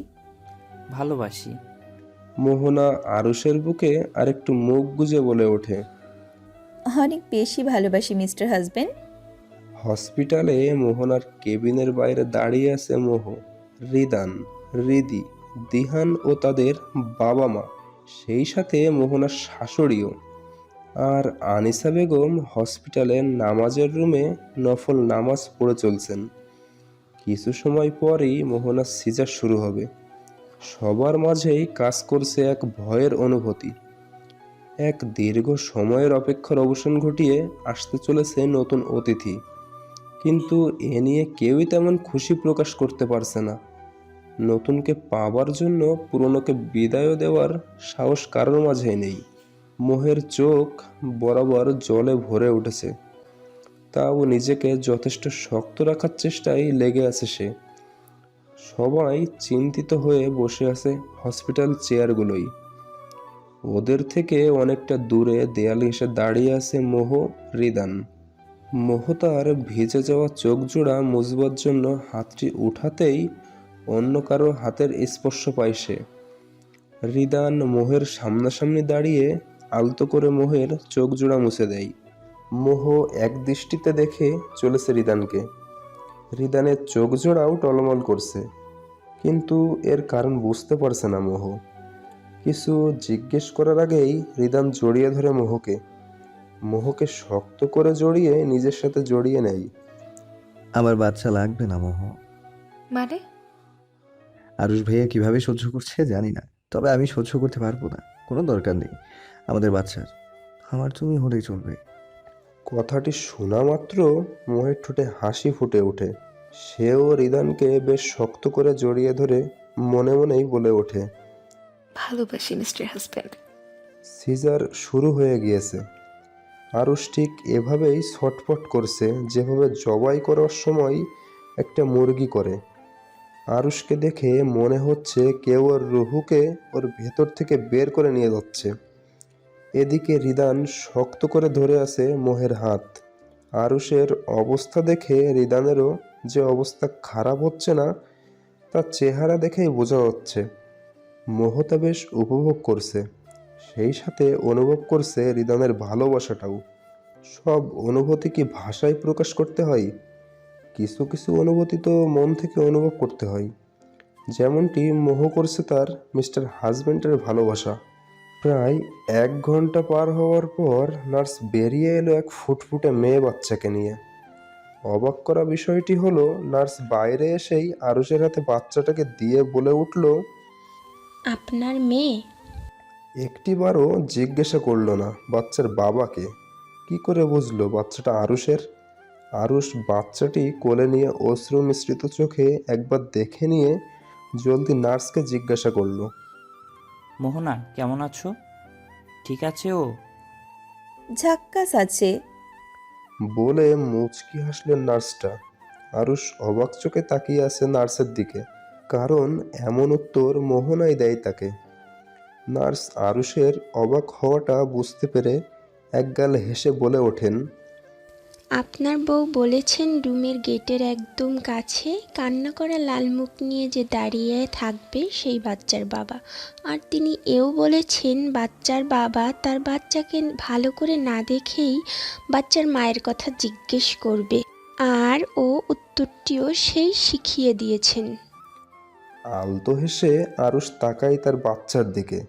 ভালোবাসি। মোহনা আরুষের বুকে আরেকটু মুখ গুজে বলে ওঠে, অনেক বেশি ভালোবাসি মিস্টার হাজবেন্ড। হসপিটালে মোহনার কেবিনের বাইরে দাঁড়িয়ে আছে মোহ, রিদান, রিদি, দিহান ও তাদের বাবা মা, সেই সাথে মোহনার শাশুড়িও। আর আনিসা বেগম হসপিটালের নামাজের রুমে নফল নামাজ পড়ে চলছেন। কিছু সময় পরেই মোহনার সিজার শুরু হবে। সবার মাঝেই কাজ করছে এক ভয়ের অনুভূতি। এক দীর্ঘ সময়ের অপেক্ষার অবসান ঘটিয়ে আসতে চলেছে নতুন অতিথি, কিন্তু এ নিয়ে কেউই তেমন খুশি প্রকাশ করতে পারছে না। নতুনকে পাবার জন্য পুরনোকে বিদায় দেওয়ার সাহস কারোর মাঝেই নেই। মোহের চোখ বরাবর জলে ভরে উঠেছে, তাও নিজেকে যথেষ্ট শক্ত রাখার চেষ্টায় লেগে আছে সে। সবাই চিন্তিত হয়ে বসে আছে হসপিটাল চেয়ারগুলোই। ওদের থেকে অনেকটা দূরে দেয়ালে এসে দাঁড়িয়ে আছে মোহ, রিদান। মোহ তার ভিজে যাওয়া চোখ জোড়া মুছবার জন্য হাতটি উঠাতেই অন্য কারো হাতের স্পর্শ পায় সে। রিদান মোহের সামনাসামনি দাঁড়িয়ে আলতো করে মোহের চোখ জোড়া মুছে দেয়। মোহ এক দৃষ্টিতে দেখে চলেছে রিদানকে। রিদানের চোখ জোড়াও টলমল করছে, কিন্তু এর কারণ বুঝতে পারছে না মোহ। কিছু জিজ্ঞেস করার আগেই রিদান জড়িয়ে ধরে মোহকে। মোহকে শক্ত করে জড়িয়ে নিজের সাথে জড়িয়ে নেয়। আমার বাচ্চা লাগবে না মোহ। মানে? আরুষ ভাইয়া কিভাবে সহ্য করছে জানি না, তবে আমি সহ্য করতে পারবো না। কোনো দরকার নেই আমাদের বাচ্চার, আমার তুমি হলেই চলবে। কথাটি শোনা মাত্র মোহের ঠোঁটে হাসি ফুটে ওঠে। সেও রিদানকে বেশ শক্ত করে জড়িয়ে ধরে মনে মনেই বলে ওঠে, ভালোবাসি মিস্টার হাজবেন্ড। সিজার শুরু হয়ে গিয়েছে। আরুষ ঠিক এভাবেই ছটফট করছে, যেভাবে জবাই করার সময় একটা মুরগি করে। আরুষকে দেখে মনে হচ্ছে কেউ ওর রুহুকে ওর ভেতর থেকে বের করে নিয়ে যাচ্ছে। এদিকে রিদান শক্ত করে ধরে আছে মোহের হাত। আরুষের অবস্থা দেখে রিদানেরও যে অবস্থা খারাপ হচ্ছে না, তার চেহারা দেখেই বোঝা যাচ্ছে। মোহতা বেশ উপভোগ করছে, সেই সাথে অনুভব করছে রিদানের ভালোবাসাটাও। সব অনুভূতি কি ভাষায় প্রকাশ করতে হয়? কিছু কিছু অনুভূতি তো মন থেকে অনুভব করতে হয়, যেমনটি মোহ করছে তার মিস্টার হাজবেন্ডের ভালোবাসা। প্রায় 1 ঘন্টা পার হওয়ার পর নার্স বেরিয়ে এলো এক ফুটফুটে মেয়ে বাচ্চাকে নিয়ে। অবাক করা বিষয়টি হলো, নার্স বাইরে এসেই আরুষের হাতে বাচ্চাটাকে দিয়ে বলে উঠল, আপনার মেয়ে? একটিবারও জিজ্ঞাসা করলো না বাচ্চার বাবাকে। কি করে বুঝলো বাচ্চাটা আরুষের? আরুষ বাচ্চাটি কোলে নিয়ে অশ্রু মিশ্রিত চোখে একবার দেখে নিয়ে জলদি নার্সকে জিজ্ঞাসা করলো, মোহনা কেমন আছো? ঠিক আছে ও? ঝাক্কাস আছে। বলে মুচকি হাসলেন নার্সটা। আরুষ অবাক চোখে তাকিয়ে আছে নার্সের দিকে, কারণ এমন উত্তর মোহনাই দেয় তাকে। নার্স আরুষের অবাক হওয়াটা বুঝতে পেরে একগাল হেসে বলে ওঠেন, আপনার বউ বলেছেন রুমের গেটের একদম কাছে কান্না করা লাল মুখ নিয়ে যে দাঁড়িয়ে থাকবে সেই বাচ্চার বাবা। আর তিনি এও বলেছেন বাচ্চার বাবা তার বাচ্চাকে ভালো করে না দেখেই বাচ্চার মায়ের কথা জিজ্ঞেস করবে, আর ও উত্তরটিও সেই শিখিয়ে দিয়েছেন। আলতো হেসে আরুষ তাকায় তার বাচ্চার দিকে।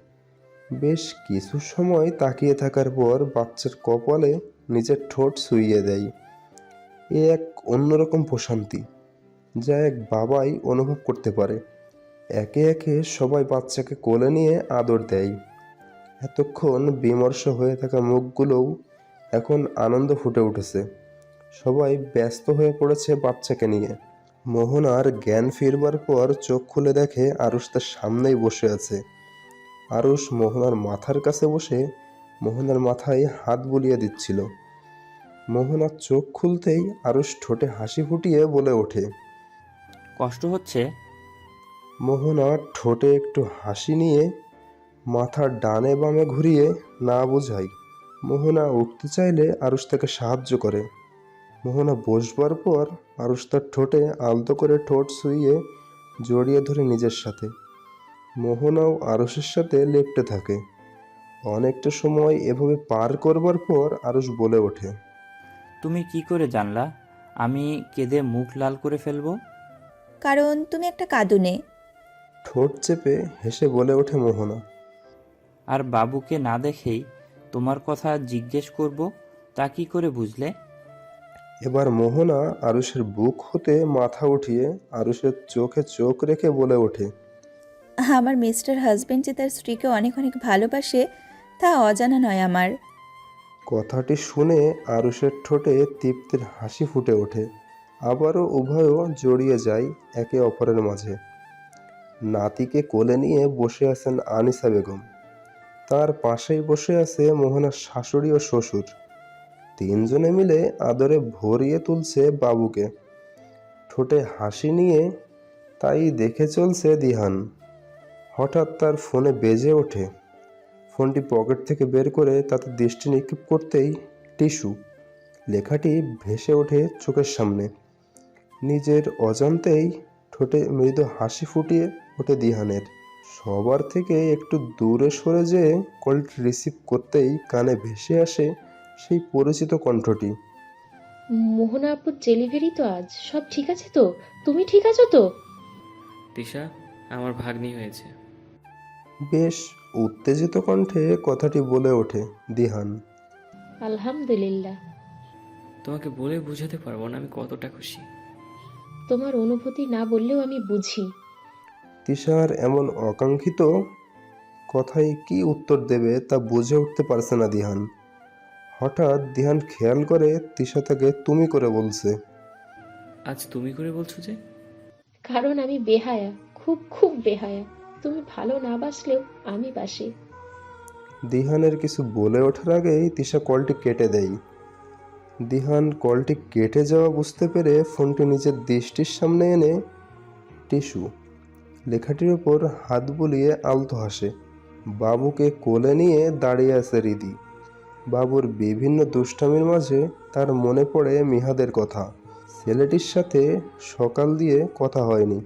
বেশ কিছু সময় তাকিয়ে থাকার পর বাচ্চার কপালে নিজের ঠোঁট ছুঁইয়ে দেয়। এ এক অন্যরকম প্রশান্তি যা এক বাবাই অনুভব করতে পারে। একে একে সবাই বাচ্চাকে কোলে নিয়ে আদর দেয়। এতক্ষণ বিমর্ষ হয়ে থাকা মুখগুলোও এখন আনন্দ ফুটে উঠেছে। সবাই ব্যস্ত হয়ে পড়েছে বাচ্চাকে নিয়ে। মোহনার জ্ঞান ফিরবার পর চোখ খুলে দেখে আরুষ তার সামনেই বসে আছে। আরুষ মোহনার মাথার কাছে বসে মোহনার মাথায় হাত বুলিয়ে দিচ্ছিল। মোহনার চোখ খুলতেই আরুষ ঠোঁটে হাসি ফুটিয়ে বলে ওঠে, কষ্ট হচ্ছে? মোহনা ঠোঁটে একটু হাসি নিয়ে মাথা ডানে বামে ঘুরিয়ে না বোঝায়। মোহনা উঠতে চাইলে আরুষ তাকে সাহায্য করে। মোহনা বসবার পর আরুষ তার ঠোঁটে আলতো করে ঠোঁট ছুঁয়ে জড়িয়ে ধরে নিজের সাথে। মোহনাও আরুষের সাথে লেপ্টে থাকে। অনেকটা সময় এভাবে পার করবার পর আরুষ বলে ওঠে, তুমি কি করে জানলা আমি কেঁদে মুখ লাল করে ফেলবো? কারণ তুমি একটা কাঁদুনে। ঠোঁট চেপে হেসে বলে ওঠে মোহনা। আর বাবুকে না দেখেই তোমার কথা জিজ্ঞেস করব, তা কি করে বুঝলে? এবার মোহনা আরুষের বুক হতে মাথা উঠিয়ে আরুষের চোখে চোখ রেখে বলে ওঠে, আমার মিস্টার হাজবেন্ড যে তার স্ত্রীকে অনেক অনেক ভালোবাসে তা অজানা নয় আমার। কথাটি শুনে আরুষের ঠোঁটে তৃপ্তির হাসি ফুটে ওঠে। আবারও উভয়ও জড়িয়ে যায় একে অপরের মাঝে। নাতিকে কোলে নিয়ে বসে আছেন আনিসা বেগম। তার পাশেই বসে আছে মোহনার শাশুড়ি ও শ্বশুর। তিনজনে মিলে আদরে ভরিয়ে তুলছে বাবুকে। ঠোঁটে হাসি নিয়ে তাই দেখে চলছে দিহান। হঠাৎ তার ফোনে বেজে ওঠে। ফোনটি পকেট থেকে বের করে তাতে দৃষ্টি নিক্ষেপ করতেই টিস্যু লেখাটি ভেসে ওঠে চোখের সামনে। নিজের অজান্তেই ঠোঁটে মৃদু হাসি ফুটিয়ে ওঠে দিহানের। সবার থেকে একটু দূরে সরে যেয়ে কলটি রিসিভ করতেই কানে ভেসে আসে সেই পরিচিত কণ্ঠটি। মোহনা আপুর ডেলিভারি তো আজ, সব ঠিক আছে তো? তুমি ঠিক আছো তো? তিশা, আমার ভাগ্নি হয়েছে। বেশ উত্তেজিত কণ্ঠে কথাটি বলে ওঠে দিহান। আলহামদুলিল্লাহ। তোমাকে বলে বোঝাতে পারবো না আমি কতটা খুশি। তোমার অনুভূতি না বললেও আমি বুঝি। তিশার এমন অকাঙ্ক্ষিত কথায় কি উত্তর দেবে তা বুঝে উঠতে পারছে না দিহান। হঠাৎ দিহান খেয়াল করে তিশা তাকে তুমি করে বলছে। আজ তুমি করে বলছো যে? কারণ আমি বেহায়া, খুব খুব বেহায়া। তুমি ভালো না বাসলেও আমি বাসি। দিহানের কিছু বলে ওঠার আগেই তিশা কলটি কেটে দেয়। দিহান কলটি কেটে যাওয়া বুঝতে পেরে ফোনটি নিজের দৃষ্টির সামনে এনে টিস্যু লেখাটির ওপর হাত বুলিয়ে আলতো হাসে। বাবুকে কোলে নিয়ে দাঁড়িয়ে আছে রিদি। বাবুর বিভিন্ন দুষ্টামির মাঝে তার মনে পড়ে মিহাদের কথা। ছেলেটির সাথে সকাল দিয়ে কথা হয়নি।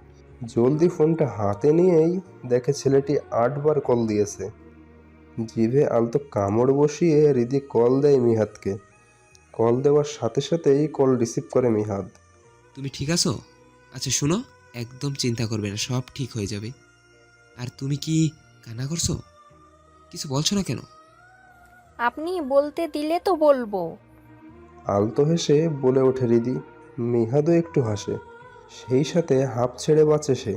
জলদি ফোনটা হাতে নিয়েই দেখে ছেলেটি 8 বার কল দিয়েছে। জিভে আলতো কামড় বসিয়ে রিদি কল দেয় মিহাদকে। কল দেওয়ার সাথে সাথেই কল রিসিভ করে মিহাদ। তুমি ঠিক আছো? আচ্ছা শোনো, একদম চিন্তা করবে না, সব ঠিক হয়ে যাবে। আর তুমি কি কান্না করছো? কিছু বলছো না কেন? আপনি বলতে দিলে তো বলবো। আলতো হেসে বলে ওঠে রিদি। মিহাদও একটু হাসে, সেই সাথে হাঁপ ছেড়ে বাঁচে সে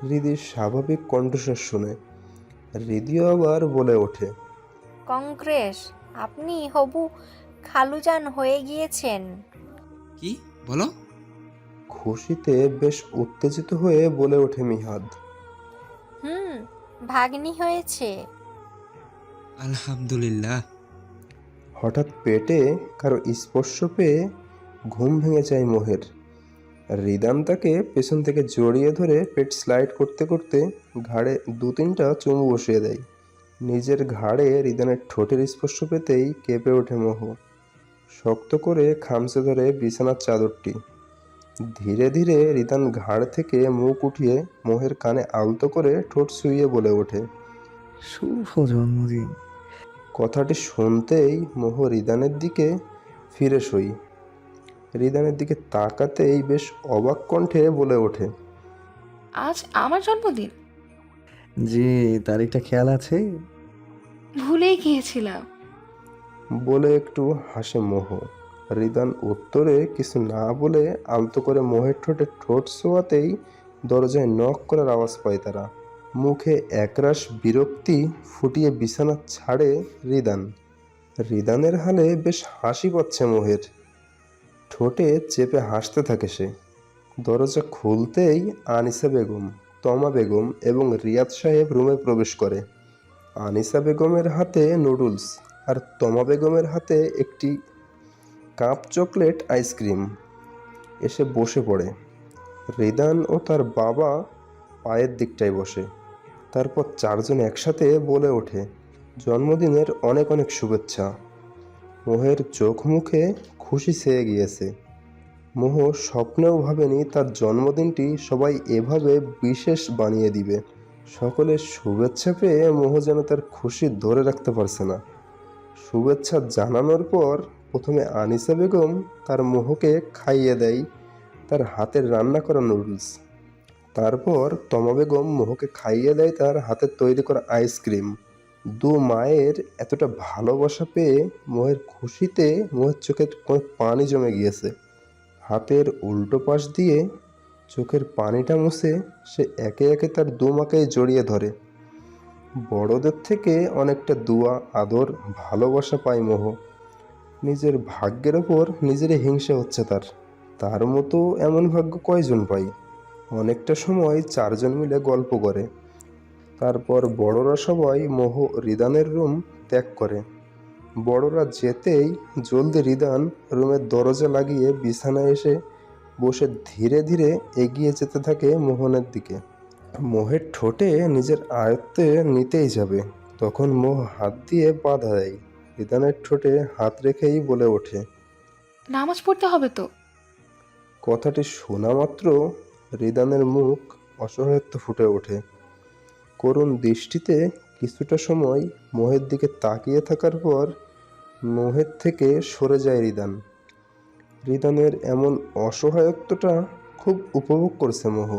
রিদির স্বাভাবিক কণ্ঠস্বর শুনে। রিদিও আবার বলে ওঠে, কংগ্রেস, আপনি হবু খালুজান হয়ে গিয়েছেন। কি বলো? খুশিতে বেশ উত্তেজিত হয়ে বলে ওঠে মিহাদ। ভাগ্নি হয়েছে। আলহামদুলিল্লাহ। হঠাৎ পেটে কারো স্পর্শ পেয়ে ঘুম ভেঙে যায় মোহের। রিদান তাকে পেছন থেকে জড়িয়ে ধরে পেট স্লাইড করতে করতে ঘাড়ে 2-3টা চুমু বসিয়ে দেয়। নিজের ঘাড়ে রিদানের ঠোঁটের স্পর্শ পেতেই কেঁপে ওঠে মোহ। শক্ত করে খামচে ধরে বিছানার চাদরটি। ধীরে ধীরে রিদান ঘাড় থেকে মুখ উঠিয়ে মোহের কানে আলতো করে ঠোঁট ছুঁয়ে বলে ওঠে। শুভ জন্মদিন। কথাটি শুনতেই মোহ রিদানের দিকে ফিরে সই। রিদানের দিকে তাকাতেই বেশ অবাক কণ্ঠে বলে ওঠে। আজ আমার জন্মদিন? জি, তারিখটা খেয়াল আছে? ভুলেই গিয়েছিলাম। বলে একটু হাসে মোহ। রিদান উত্তরে কিছু না বলে আলতো করে মোহের ঠোঁটে ঠোঁট ছোঁয়াতেই দরজায় নক করার আওয়াজ পায় তারা। মুখে একরাশ বিরক্তি ফুটিয়ে বিছানা ছাড়ে রিদান। রিদানের হালে বেশ হাসি পাচ্ছে মোহের। ঠোঁটে চেপে হাসতে থাকে সে। দরজা খুলতেই আনিসা বেগম, তমা বেগম এবং রিয়াদ সাহেব রুমে প্রবেশ করে। আনিসা বেগমের হাতে নুডলস আর তমা বেগমের হাতে একটি কাপ চকলেট আইসক্রিম। এসে বসে পড়ে। রিদান ও তার বাবা পায়ের দিকটায় বসে। তারপর চারজন একসাথে বলে ওঠে, জন্মদিনের অনেক অনেক শুভেচ্ছা। মোহের চোখ মুখে খুশি ছেয়ে গিয়েছে। মোহ স্বপ্নেও ভাবেনি তার জন্মদিনটি সবাই এভাবে বিশেষ বানিয়ে দিবে। সকলের শুভেচ্ছা পেয়ে মোহ যেন তার খুশি ধরে রাখতে পারছে না। শুভেচ্ছা জানানোর পর প্রথমে আনিসা বেগম তার মোহকে খাইয়ে দেয় তার হাতের রান্না করা নুডলস। তারপর তমা বেগম মোহকে খাইয়ে দেয় তার হাতের তৈরি করা আইসক্রিম। দু মায়ের এতটা ভালোবাসা পেয়ে মোহের খুশিতে মোহের চোখে পানি জমে গিয়েছে। হাতের উল্টো পাশ দিয়ে চোখের পানিটা মুছে সে একে একে তার দু মাকেই জড়িয়ে ধরে। বড়দের থেকে অনেকটা দুয়া, আদর, ভালোবাসা পায় মোহ। নিজের ভাগ্যের ওপর নিজেরই হিংসে হচ্ছে তার। তার মতো এমন ভাগ্য কয়জন পায়? অনেকটা সময় চারজন মিলে গল্প করে। তারপর বড়রা সবাই মোহ রিদানের রুম ত্যাগ করে। বড়রা যেতেই জলদি রিদান রুমের দরজা লাগিয়ে বিছানায় এসে বসে ধীরে ধীরে এগিয়ে যেতে থাকে মোহনের দিকে। মোহের ঠোঁটে নিজের আয়ত্তে নিতেই যাবে, তখন মোহ হাত দিয়ে বাধা দেয়। রিদানের ঠোঁটে হাত রেখেই বলে ওঠে, নামাজ পড়তে হবে তো। কথাটি শোনা মাত্র রিদানের মুখ অসহায়ত্ব ফুটে ওঠে। করুণ দৃষ্টিতে কিছুটা সময় মোহের দিকে তাকিয়ে থাকার পর মোহের থেকে সরে যায় রিদান। রিদানের এমন অসহায়ত্বটা খুব উপভোগ করছে মোহ।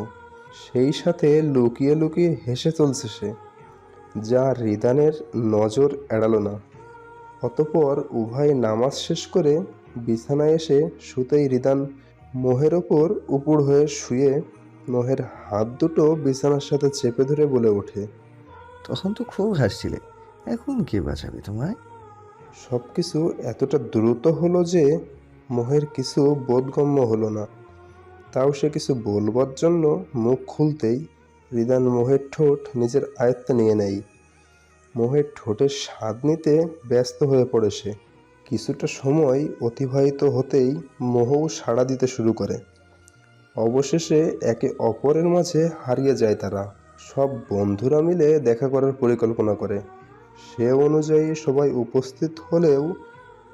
সেই সাথে লুকিয়ে লুকিয়ে হেসে চলছে সে, যা রিদানের নজর এড়ালো না। অতঃপর উভয় নামাজ শেষ করে বিছানায় এসে শুতেই রিদান মোহের ওপর উপুড় হয়ে শুয়ে মোহের হাত দুটো বিছানার সাথে চেপে ধরে বলে ওঠে, তখন তো খুব হাসছিলে, এখন কে বাঁচাবে তোমায়? সব কিছু এতটা দ্রুত হলো যে মোহের কিছু বোধগম্য হলো না। তাও সে কিছু বলবার জন্য মুখ খুলতেই রিদান মোহের ঠোঁট নিজের আয়ত্তে নিয়ে নেয়। মোহের ঠোঁটের স্বাদ নিতে ব্যস্ত হয়ে পড়ে সে। কিছুটা সময় অতিবাহিত হতেই মোহও সাড়া দিতে শুরু করে। অবশেষে একে অপরের মাঝে হারিয়ে যায় তারা। সব বন্ধুরা মিলে দেখা করার পরিকল্পনা করে। সে অনুযায়ী সবাই উপস্থিত হলেও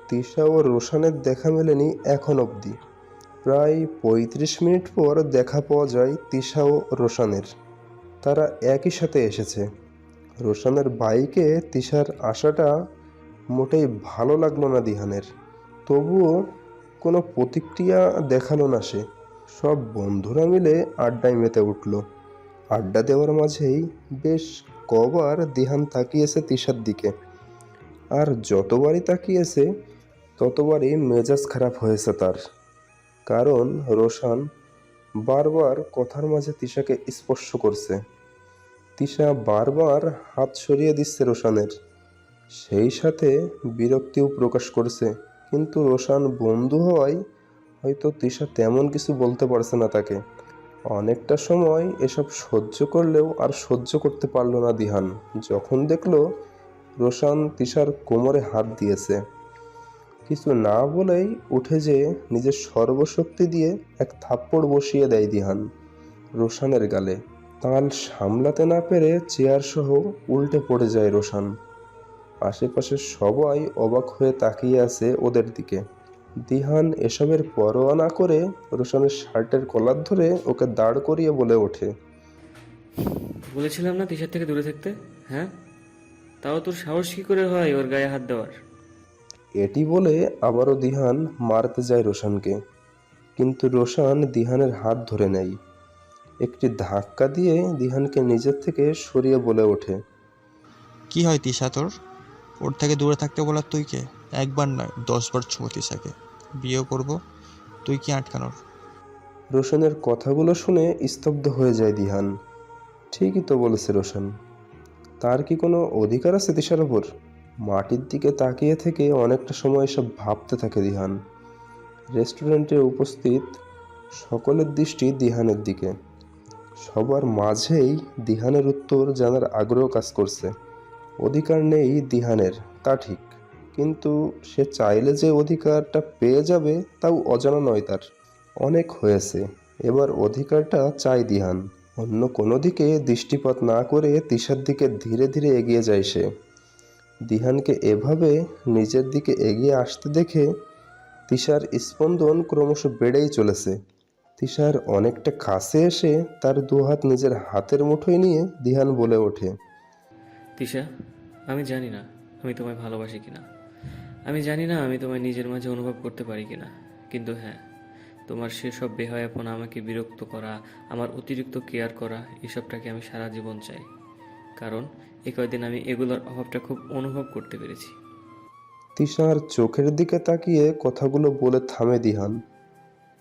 তিশা ও রোশানের দেখা মেলেনি এখন অবধি। প্রায় ৩৫ মিনিট পর দেখা পাওয়া যায় তিশা ও রোশানের। তারা একই সাথে এসেছে। রোশানের বাইকে তিশার আসাটা মোটেই ভালো লাগলো না দিহানের। তবুও কোনো প্রতিক্রিয়া দেখালো না সে। সব বন্ধুরা মিলে আড্ডায় মেতে উঠল। আড্ডা দেওয়ার মাঝেই বেশ কবার দিহান তাকিয়েছে তিশার দিকে। আর যতবারই তাকিয়েছে ততবারই মেজাজ খারাপ হয়েছে তার। কারণ রোশান বারবার কথার মাঝে তিশাকে স্পর্শ করছে। তিশা বারবার হাত সরিয়ে দিচ্ছে রোশানের। সেই সাথে বিরক্তিও প্রকাশ করছে, কিন্তু রোশান বন্ধু হওয়ায় হয়তো তিশা তেমন কিছু বলতে পারছে না তাকে। অনেকটা সময় এসব সহ্য করলেও আর সহ্য করতে পারল না দিহান, যখন দেখলো রোশান তিশার কোমরে হাত দিয়েছে। কিছু না বলেই উঠে যেয়ে নিজের সর্বশক্তি দিয়ে এক থাপ্পড় বসিয়ে দেয় দিহান রোশানের গালে। তাল সামলাতে না পেরে চেয়ার সহ উল্টে পড়ে যায় রোশান। আশেপাশের সবাই অবাক হয়ে তাকিয়ে আছে ওদের দিকে। দিহান এসবের পরোয়া না করে রোশনের শার্টের কলার ধরে ওকে দাঁড় করিয়ে বলে ওঠে, বলেছিলাম না তিশার থেকে দূরে থাকতে? হ্যাঁ, তাও তোর সাহস কি করে হয় ওর গায়ে হাত দেওয়ার? এটি বলে আবারও দিহান মারতে যায় রোশনকে, কিন্তু রোশন দিহানের হাত ধরে নেয়। একটি ধাক্কা দিয়ে দিহানকে নিজের থেকে সরিয়ে বলে ওঠে, কি হয় তিশা তোর? ওর থেকে দূরে থাকতে বলার তুই কে? একবার নয় 10 বার ছোঁয়া তিশাকে। বিয়ে করব, তুই কি আটকানোর? রোশনের কথাগুলো শুনে স্তব্ধ হয়ে যায় দিহান। ঠিকই তো বলেছে রোশন, তার কি কোনো অধিকার আছে তিশার ওপর? মাটির দিকে তাকিয়ে থেকে অনেকটা সময় এসব ভাবতে থাকে দিহান। রেস্টুরেন্টে উপস্থিত সকলের দৃষ্টি দিহানের দিকে। সবার মাঝেই দিহানের উত্তর জানার আগ্রহ কাজ করছে। অধিকার নেই দিহানের, তা ঠিক, কিন্তু সে চাইলে যে অধিকারটা পেয়ে যাবে তাও অজানা নয় তার। অনেক হয়েছে, এবার অধিকারটা চাই দিহান। অন্য কোনো দিকে দৃষ্টিপাত না করে তিশার দিকে ধীরে ধীরে এগিয়ে যায় সে। দিহানকে এভাবে নিজের দিকে এগিয়ে আসতে দেখে তিশার স্পন্দন ক্রমশ বেড়েই চলেছে। তিশার অনেকটা কাছে এসে তার দুহাত নিজের হাতের মুঠোয় নিয়ে দিহান বলে ওঠে, তিশা, আমি জানি না আমি তোমায় ভালোবাসি কিনা, আমি জানি না আমি তোমায় নিজের মাঝে অনুভব করতে পারি কিনা, কিন্তু হ্যাঁ, তোমার সেসব বেহায়াপনা, আমাকে বিরক্ত করা, আমার অতিরিক্ত কেয়ার করা, এসবটাকে আমি সারা জীবন চাই। কারণ এই কয়দিন আমি এগুলোর অভাবটা খুব অনুভব করতে পেরেছি। তিশার চোখের দিকে তাকিয়ে কথাগুলো বলে থামে দিহান।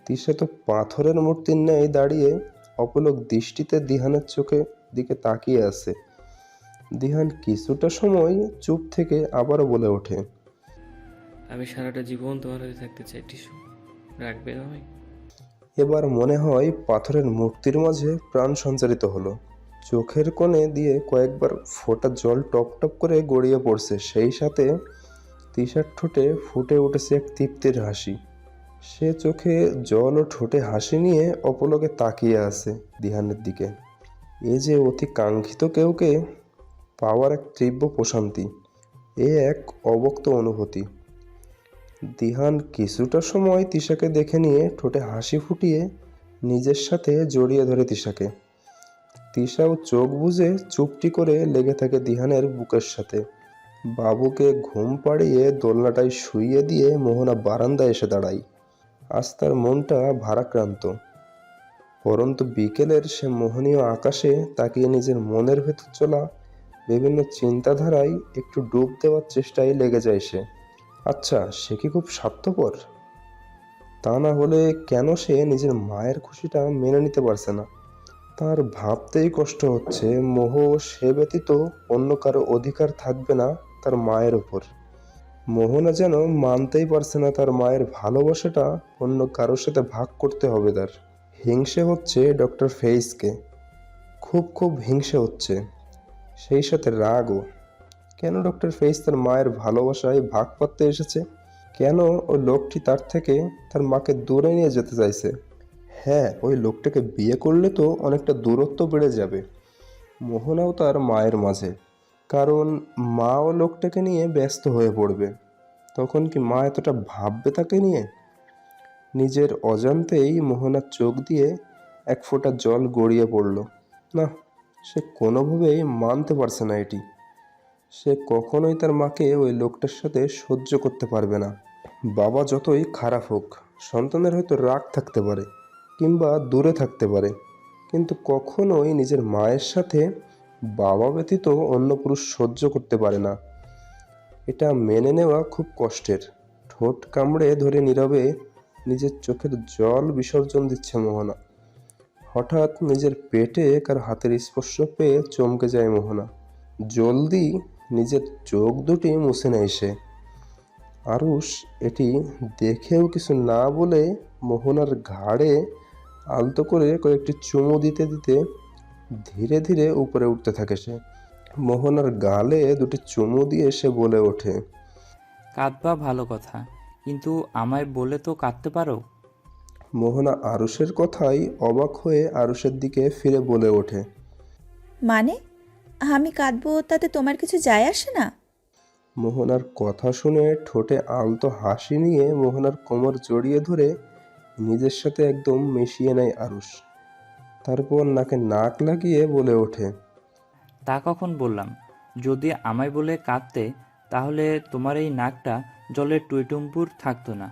তিশা তো পাথরের মূর্তির ন্যায় দাঁড়িয়ে অপলক দৃষ্টিতে দিহানের চোখে দিকে তাকিয়ে আছে। দিহান কিছুটা সময় চুপ থেকে আবারও বলে ওঠে, আমি সারাটা জীবন তোমার হয়ে থাকতে চাই টিসু, রাখবে আমায়? এবার মনে হয় পাথরের মূর্তির মাঝে প্রাণ সঞ্চারিত হলো। চোখের কোণে দিয়ে কয়েকবার ফোঁটা জল টপ টপ করে গড়িয়ে পড়ছে, সেই সাথে তিশার ঠোঁটে ফুটে উঠেছে এক তৃপ্তির হাসি। সে চোখে জল ও ঠোঁটে হাসি নিয়ে অপলকে তাকিয়ে আছে দিহানের দিকে। এ যে অতি কাঙ্ক্ষিত কেউকে পাওয়ার এক তীব্র প্রশান্তি, এ এক অব্যক্ত অনুভূতি। দিহান কিছুটা সময় তিশাকে দেখে নিয়ে ঠোঁটে হাসি ফুটিয়ে নিজের সাথে জড়িয়ে ধরে তিশাকে। তিশাও চোখ বুজে চুপটি করে লেগে থাকে দিহানের বুকের সাথে। বাবুকে ঘুম পাড়িয়ে দোলনাটায় শুইয়ে দিয়ে মোহনা বারান্দায় এসে দাঁড়ায়। আজ তার মনটা ভারাক্রান্ত, পরন্তু বিকেলের সে মোহনীয় আকাশে তাকিয়ে নিজের মনের ভেতর চলা বিভিন্ন চিন্তাধারায় একটু ডুব দেওয়ার চেষ্টায় লেগে যায় সে। আচ্ছা, সে কি খুব স্বার্থপর? তা না হলে কেন সে নিজের মায়ের খুশিটা মেনে নিতে পারছে না? তার ভাবতেই কষ্ট হচ্ছে মোহ সে ব্যতীত অন্য কারো অধিকার থাকবে না তার মায়ের ওপর। মোহনা যেন মানতেই পারছে না তার মায়ের ভালোবাসাটা অন্য কারোর সাথে ভাগ করতে হবে তার। হিংসে হচ্ছে ডক্টর ফেইসকে, খুব খুব হিংসে হচ্ছে, সেই সাথে রাগও। কেন ডক্টর ফেইস তার মায়ের ভালোবাসায় ভাগ পাততে এসেছে? কেন ওই লোকটি তার থেকে তার মাকে দূরে নিয়ে যেতে চাইছে? হ্যাঁ, ওই লোকটাকে বিয়ে করলে তো অনেকটা দূরত্ব বেড়ে যাবে মোহনাও তার মায়ের মাঝে, কারণ মা ও লোকটাকে নিয়ে ব্যস্ত হয়ে পড়বে। তখন কি মা এতটা ভাববে তাকে নিয়ে? নিজের অজান্তেই মোহনার চোখ দিয়ে এক ফোঁটা জল গড়িয়ে পড়ল। না, সে কোনোভাবেই মানতে পারছে না এটি। সে কখনোই তার মাকে ওই লোকটার সাথে সহ্য করতে পারবে না। বাবা যতই খারাপ হোক, সন্তানের হয়তো রাগ থাকতে পারে কিংবা দূরে থাকতে পারে, কিন্তু কখনোই নিজের মায়ের সাথে বাবা ব্যতীত অন্য পুরুষ সহ্য করতে পারে না। এটা মেনে নেওয়া খুব কষ্টের। ঠোঁট কামড়ে ধরে নীরবে নিজের চোখের জল বিসর্জন দিচ্ছে মোহনা। হঠাৎ নিজের পেটে কার হাতের স্পর্শ পেয়ে চমকে যায় মোহনা। জলদি নিজের চোখ দুটি মুছে নেয় সে। আরুষ এটি দেখেও কিছু না বলে মোহনার ঘাড়ে আলতো করে কয়েকটি চুমু দিতে দিতে ধীরে ধীরে উপরে উঠতে থাকে সে। মোহনার গালে দুটি চুমু দিয়ে সে বলে ওঠে, কাঁদবা ভালো কথা, কিন্তু আমায় বলে তো কাঁদতে পারো। মোহনা আরুষের কথাই অবাক হয়ে আরুষের দিকে ফিরে বলে ওঠে, মানে আমি কাঁদবো তাতে তোমার কিছু যায় আসে না? মোহনার কথা শুনে ঠোঁটে আলতো হাসি নিয়ে মোহনার কোমর জড়িয়ে ধরে নিজের সাথে একদম মিশিয়ে নেয় আরুষ। তারপর নাকে নাক লাগিয়ে বলে ওঠে, তা কখন বললাম? যদি আমায় বলে কাঁদতে তাহলে তোমার এই নাকটা জলের টুইটুম্পুর থাকতো না।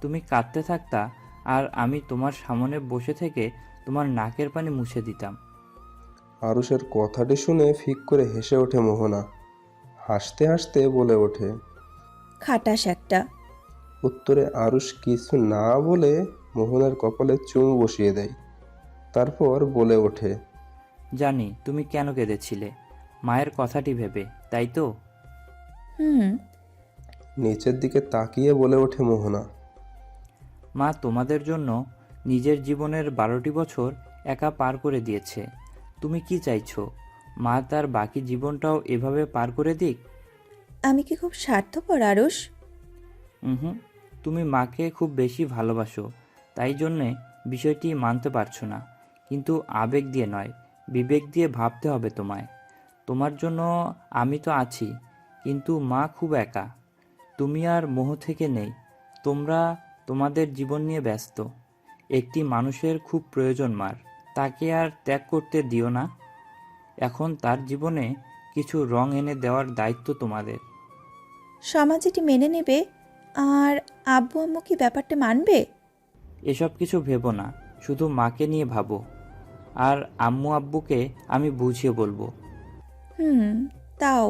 তুমি কাঁদতে থাকতা আর আমি তোমার সামনে বসে থেকে তোমার নাকের পানি মুছে দিতাম। আরুষের কথাটি শুনে ফিক করে হেসে ওঠে মোহনা। হাসতে হাসতে বলে ওঠে, খাটাস একটা। উত্তরে আরুষ কিছু না বলে মোহনার কপালে চুমু বসিয়ে দেয়। তারপর বলে ওঠে, জানি তুমি কেন কেঁদেছিলে, মায়ের কথাটি ভেবে, তাই তো? হুম। নিচের দিকে তাকিয়ে বলে ওঠে মোহনা, মা তোমাদের জন্য নিজের জীবনের 12টি বছর একা পার করে দিয়েছে। তুমি কি চাইছো মা তার বাকি জীবনটাও এভাবে পার করে দিক? আমি কি খুব স্বার্থপর আরুষ? হুম, তুমি মাকে খুব বেশি ভালোবাসো, তাই জন্যে বিষয়টি মানতে পারছো না। কিন্তু আবেগ দিয়ে নয়, বিবেক দিয়ে ভাবতে হবে তোমায়। তোমার জন্য আমি তো আছি, কিন্তু মা খুব একা। তুমি আর মোহ থেকে নেই, তোমরা তোমাদের জীবন নিয়ে ব্যস্ত। একটি মানুষের খুব প্রয়োজন মার, তাকে আর ত্যাগ করতে দিও না। এখন তার জীবনে কিছু রং এনে দেওয়ার দায়িত্ব তোমাদের। সমাজ এটি মেনে নেবে? আর আব্বু আম্মু কি ব্যাপারটা মানবে? এসব কিছু ভেবো না, শুধু মাকে নিয়ে ভাবো। আর আম্মু আব্বুকে আমি বুঝিয়ে বলবো। হুম, তাও।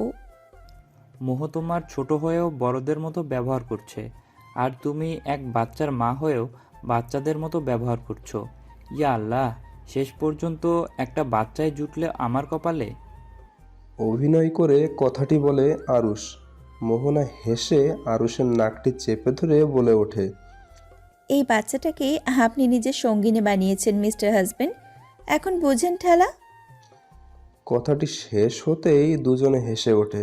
মোহ তোমার ছোট হয়েও বড়দের মতো ব্যবহার করছে, আর তুমি এক বাচ্চার মা হয়েও বাচ্চাদের মতো ব্যবহার করছো। ইয়া আল্লাহ, শেষ পর্যন্ত একটা বাচ্চায় জুটলে আমার কপালে। অভিনয় করে কথাটি বলে আরুষ। মোহনা হেসে আরুষের নাকটি চেপে ধরে বলে ওঠে, এই বাচ্চাটাকে আপনি নিজের সঙ্গিনী বানিয়েছেন মিস্টার হাজবেন্ড, এখন বুঝেন ঠেলা? কথাটি শেষ হতেই দুজনে হেসে ওঠে।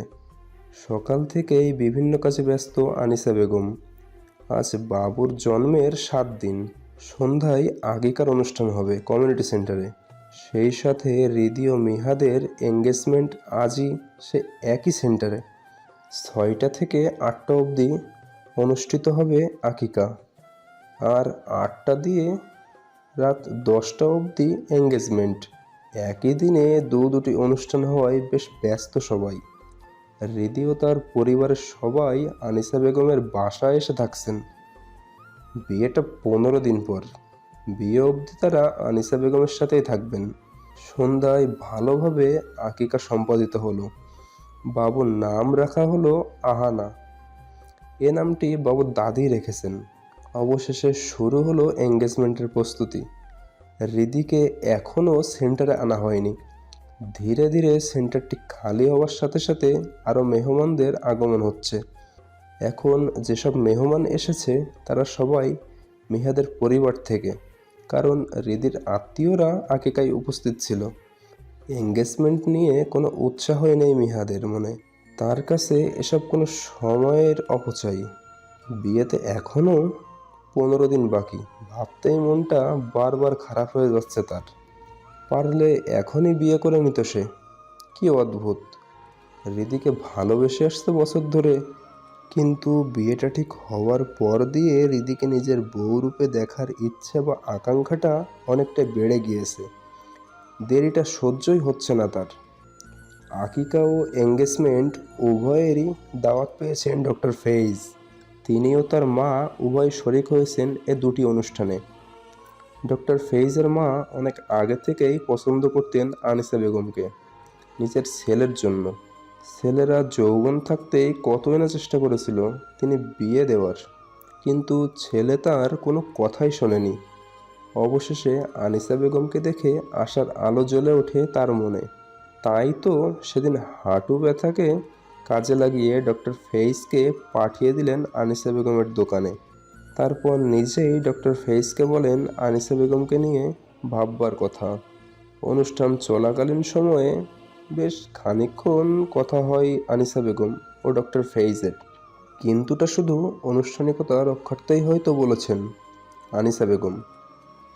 সকাল থেকেই বিভিন্ন কাজে ব্যস্ত আনিসা বেগম। আজ বাবুর জন্মের 7 দিন। সন্ধ্যায় আগেকার অনুষ্ঠান হবে কমিউনিটি সেন্টারে। সেই সাথে রিদি ও মিহাদের এঙ্গেজমেন্ট আজই সে একই সেন্টারে। 6টা থেকে 8টা অবধি অনুষ্ঠিত হবে আকিকা, আর 8টা দিয়ে রাত 10টা অবধি এঙ্গেজমেন্ট। একই দিনে দুটি অনুষ্ঠান হওয়ায় বেশ ব্যস্ত সবাই। রিদি ও তার পরিবারের সবাই আনিসা বেগমের বাসায় এসে থাকছেন। বিয়েটা 15 দিন পর। বিয়ে অবধি তারা আনিসা বেগমের সাথেই থাকবেন। সন্ধ্যায় ভালোভাবে আকিকা সম্পাদিত হলো। বাবুর নাম রাখা হলো আহানা। এ নামটি বাবুর দাদি রেখেছেন। অবশেষে শুরু হলো এঙ্গেজমেন্টের প্রস্তুতি। রিদিকে এখনও সেন্টারে আনা হয়নি। ধীরে ধীরে সেন্টারটি খালি হওয়ার সাথে সাথে আরও মেহমানদের আগমন হচ্ছে। এখন যেসব মেহমান এসেছে তারা সবাই মিহাদের পরিবার থেকে, কারণ রিদির আত্মীয়রা আকিকায় উপস্থিত ছিল। এঙ্গেজমেন্ট নিয়ে কোনো উৎসাহই নেই মিহাদের মনে। তার কাছে এসব কোনো সময়ের অপচয়। বিয়েতে এখনও 15 দিন বাকি। ভাবতেই মনটা বারবার খারাপ হয়ে যাচ্ছে তার। পারলে এখনই বিয়ে করে নিত সে। কি অদ্ভুত, রিদিকে ভালোবেসে আসছে বছর ধরে, কিন্তু বিয়েটা ঠিক হওয়ার পর দিয়ে রিদিকে নিজের বউ রূপে দেখার ইচ্ছা বা আকাঙ্ক্ষাটা অনেকটা বেড়ে গিয়েছে। দেরিটা সহ্যই হচ্ছে না তার। আকিকা ও এঙ্গেজমেন্ট উভয়েরই দাওয়াত পেয়েছেন ডক্টর ফেইজ। তিনি ও তার মা উভয় শরিক হয়েছেন এ দুটি অনুষ্ঠানে। ডক্টর ফেইজের মা অনেক আগে থেকেই পছন্দ করতেন আনিসা বেগমকে নিজের ছেলের জন্য। ছেলেরা যৌবন থাকতেই কতই না চেষ্টা করেছিল তিনি বিয়ে দেওয়ার, কিন্তু ছেলে তার কোনো কথাই শোনেনি। অবশেষে আনিসা বেগমকে দেখে আশার আলো জ্বলে ওঠে তার মনে। তাই তো সেদিন হাঁটু ব্যথাকে কাজে লাগিয়ে ডক্টর ফেইজকে পাঠিয়ে দিলেন আনিসা বেগমের দোকানে। তারপর নিজেই ডক্টর ফেইজকে বলেন আনিসা বেগমকে নিয়ে ভাববার কথা। অনুষ্ঠান চলাকালীন সময়ে বেশ খানিকক্ষণ কথা হয় আনিসা বেগম ও ডক্টর ফেইজের, কিন্তুটা শুধু আনুষ্ঠানিকতা রক্ষার্থেই হয়তো বলেছেন আনিসা বেগম।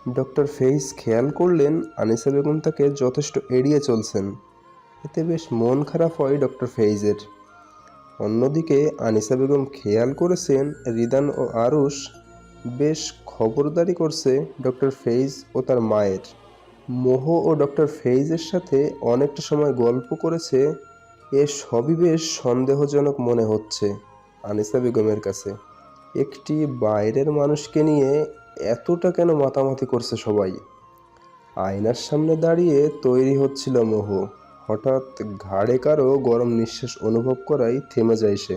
ডক্টর ফেইজ খেয়াল করলেন আনিসা বেগম তাকে যথেষ্ট এড়িয়ে চলছেন। এতে বেশ মন খারাপ হয় ডক্টর ফেইজের। অন্যদিকে আনিসা বেগম খেয়াল করেছেন রিদান ও আরুষ বেশ খবরদারি করছে ডক্টর ফেইজ ও তার মায়ের। মোহ ও ডক্টর ফেইজের সাথে অনেকটা সময় গল্প করেছে। এ সবই বেশ সন্দেহজনক মনে হচ্ছে আনিসা বেগমের কাছে। একটি বাইরের মানুষকে নিয়ে এতটা কেন মাতামাতি করছে সবাই? আয়নার সামনে দাঁড়িয়ে তৈরি হচ্ছিল মোহ। হঠাৎ ঘাড়ে কারো গরম নিঃশ্বাস অনুভব করাই থেমে যায় সে।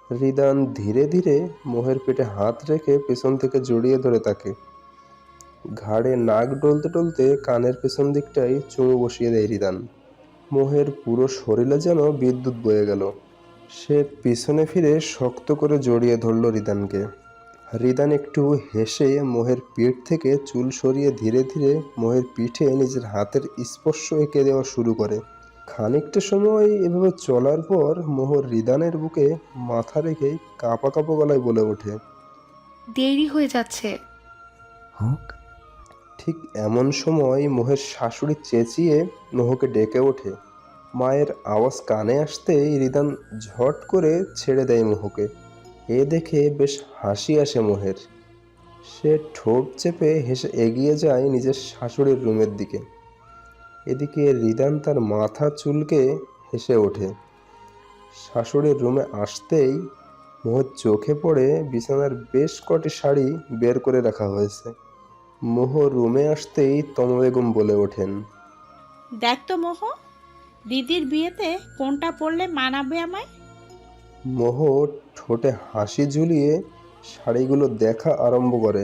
রিদান ধীরে ধীরে মোহের পেটে হাত রেখে পেছন থেকে জড়িয়ে ধরে তাকে। ঘাড়ে নাক ডলতে ডলতে কানের পেছন দিকটাই চুমু বসিয়ে দেয় রিদান। মোহের পুরো শরীরে যেন বিদ্যুৎ বয়ে গেল। সে পিছনে ফিরে শক্ত করে জড়িয়ে ধরল রিদানকে। রিদান একটু হেসে মোহের পিঠ থেকে চুল সরিয়ে ধীরে ধীরে মোহের পিঠে নিজের হাতের স্পর্শ এঁকে দেওয়া শুরু করে। খানিকটা সময় এভাবে চলার পর মোহ রিদানের বুকে মাথা রেখে কাঁপা কাঁপা গলায় বলে ওঠে, দেরি হয়ে যাচ্ছে। হোক। ঠিক এমন সময় মোহের শাশুড়ি চেঁচিয়ে মোহকে ডেকে ওঠে। মায়ের আওয়াজ কানে আসতেই রিদান ঝট করে ছেড়ে দেয় মোহকে। এ দেখে বেশ হাসি আসে মোহের। সে ঠোঁট চেপে হেসে এগিয়ে যায় নিজের শাশুড়ির রুমের দিকে। এদিকে রিদান তার মাথা চুলকে হেসে ওঠে। শাশুড়ির রুমে আসতেই মোহের চোখে পড়ে বিছানার বেশ কটি শাড়ি বের করে রাখা হয়েছে। মোহ রুমে আসতেই তমা বেগম বলে ওঠেন, দেখ তো মোহ, দিদির বিয়েতে কোনটা পরলে মানাবে আমায়? মোহ ঠোঁটে হাসি ঝুলিয়ে শাড়িগুলো দেখা আরম্ভ করে।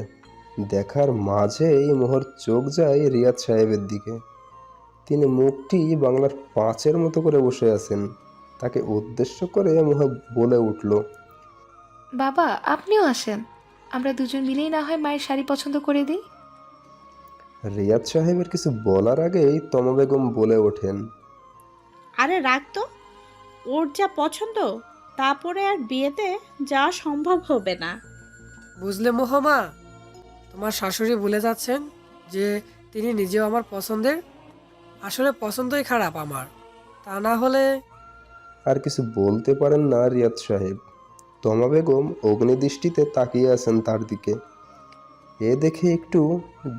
দেখার মাঝেই মোহর চোখ যায় রিয়াদ সাহেবের দিকে। তিনি মুখটি বাংলার 5-এর মতো করে বসে আছেন। তাকে উদ্দেশ্য করে মোহ বলে উঠল, বাবা আপনিও আসেন, আমরা দুজন মিলেই না হয় মায়ের শাড়ি পছন্দ করে দিই। রিয়াদ সাহেবের কিছু বলার আগেই তমা বেগম বলে ওঠেন, আরে রাখ তো, ওর যা পছন্দ তারপরে আর বিয়েতে যাওয়া সম্ভব হবে না। বুঝলে মোহমা, তোমার শাশুড়ি ভুলে যাচ্ছেন যে তিনি নিজেও আমার পছন্দের। আসলে পছন্দই খারাপ আমার, তা না হলে। আর কিছু বলতে পারেন না রিয়াদ সাহেব। তমা বেগম অগ্নিদৃষ্টিতে তাকিয়ে আছেন তার দিকে। এ দেখে একটু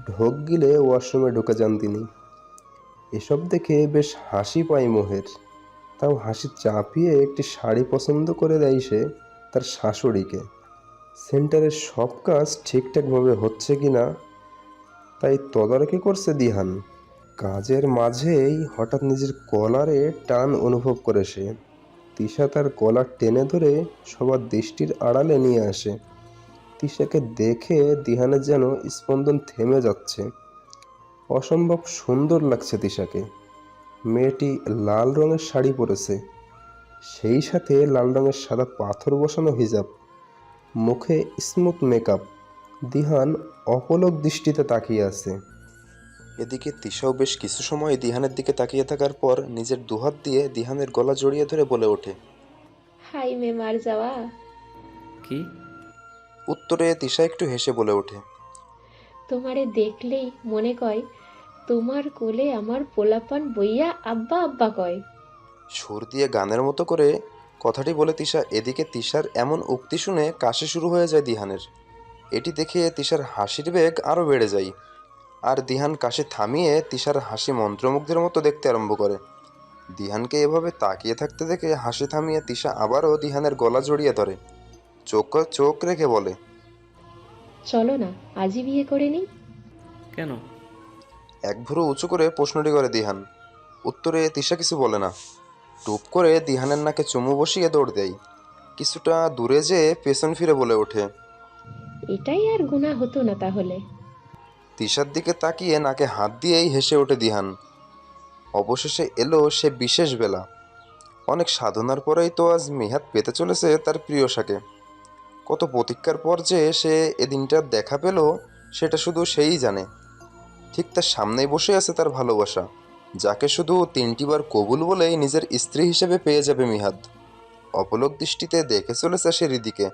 ঢোক গিলে ওয়াশরুমে ঢুকে যান তিনি। এসব দেখে বেশ হাসি পায় মোহের। তাও হাসি চাপিয়ে একটি শাড়ি পছন্দ করে দেয় সে তার শাশুড়িকে। সেন্টারের সব কাজ ঠিকঠাকভাবে হচ্ছে কিনা তাই তদারকি করছে দিহান। কাজের মাঝেই হঠাৎ নিজের কলারে টান অনুভব করে সে। তিশা তার কলার টেনে ধরে সবার দৃষ্টির আড়ালে নিয়ে আসে। তিশাকে দেখে দিহানের যেন স্পন্দন থেমে যাচ্ছে। অসম্ভব সুন্দর লাগছে তিশাকে। মেয়েটি লাল রঙের শাড়ি পরেছে, সেই সাথে লাল রঙের সাদা পাথর বসানো হিজাব, মুখে স্মুথ মেকআপ। দিহান অপলক দৃষ্টিতে তাকিয়ে আছে। এদিকে তিশাও বেশ কিছু সময় দিহানের দিকে তাকিয়ে থাকার পর নিজের দুহাত দিয়ে দিহানের গলা জড়িয়ে ধরে বলে ওঠে, হাই মে মার যাওয়া। কি? উত্তরে তিশা একটু হেসে বলে ওঠে, তোমারে দেখলেই মনে কয় তোমার কোলে আমার পোলাপান বইয়া আব্বা আব্বা কয়। সুর দিয়ে গানের মতো করে কথাটি বলে তিশা। এদিকে তিশার এমন উক্তি শুনে কাশি শুরু হয়ে যায় দিহানের। এটি দেখে তিশার হাসির বেগ আরও বেড়ে যায়। আর দিহান কাশি থামিয়ে তিশার হাসি মন্ত্রমুগ্ধের মতো দেখতে আরম্ভ করে। দিহানকে এভাবে তাকিয়ে থাকতে দেখে হাসি থামিয়ে তিশা আবারও দিহানের গলা জড়িয়ে ধরে। চোখ রেখে বলে, চলো না আজই বিয়ে করে নিই। কেন? এক ভুরু উঁচু করে প্রশ্নটি করে দিহান। উত্তরে তিশা কিছু বলে না। টুপ করে দিহানের নাকে চুমু বসিয়ে দৌড় দেয়। কিছুটা দূরে যেয়ে পেছন ফিরে বলে ওঠে, এটাই আর গুনাহ হতো না তাহলে। তিশার দিকে তাকিয়ে নাকে হাত দিয়েই হেসে ওঠে দিহান। অবশেষে এলো সে বিশেষ বেলা। অনেক সাধনার পরেই তো আজ মিহাদ পেতে চলেছে তার প্রিয়সাকে। কত প্রতীক্ষার পর যে সে এদিনটার দেখা পেল সেটা শুধু সেই জানে। ঠিক তার সামনেই বসে আছে তার ভালোবাসা, যাকে শুধু 3টি বার কবুল বলেই নিজের স্ত্রী হিসেবে পেয়ে যাবে মিহাদ। অপলক দৃষ্টিতে দেখে চলেছে সে হৃদিকে।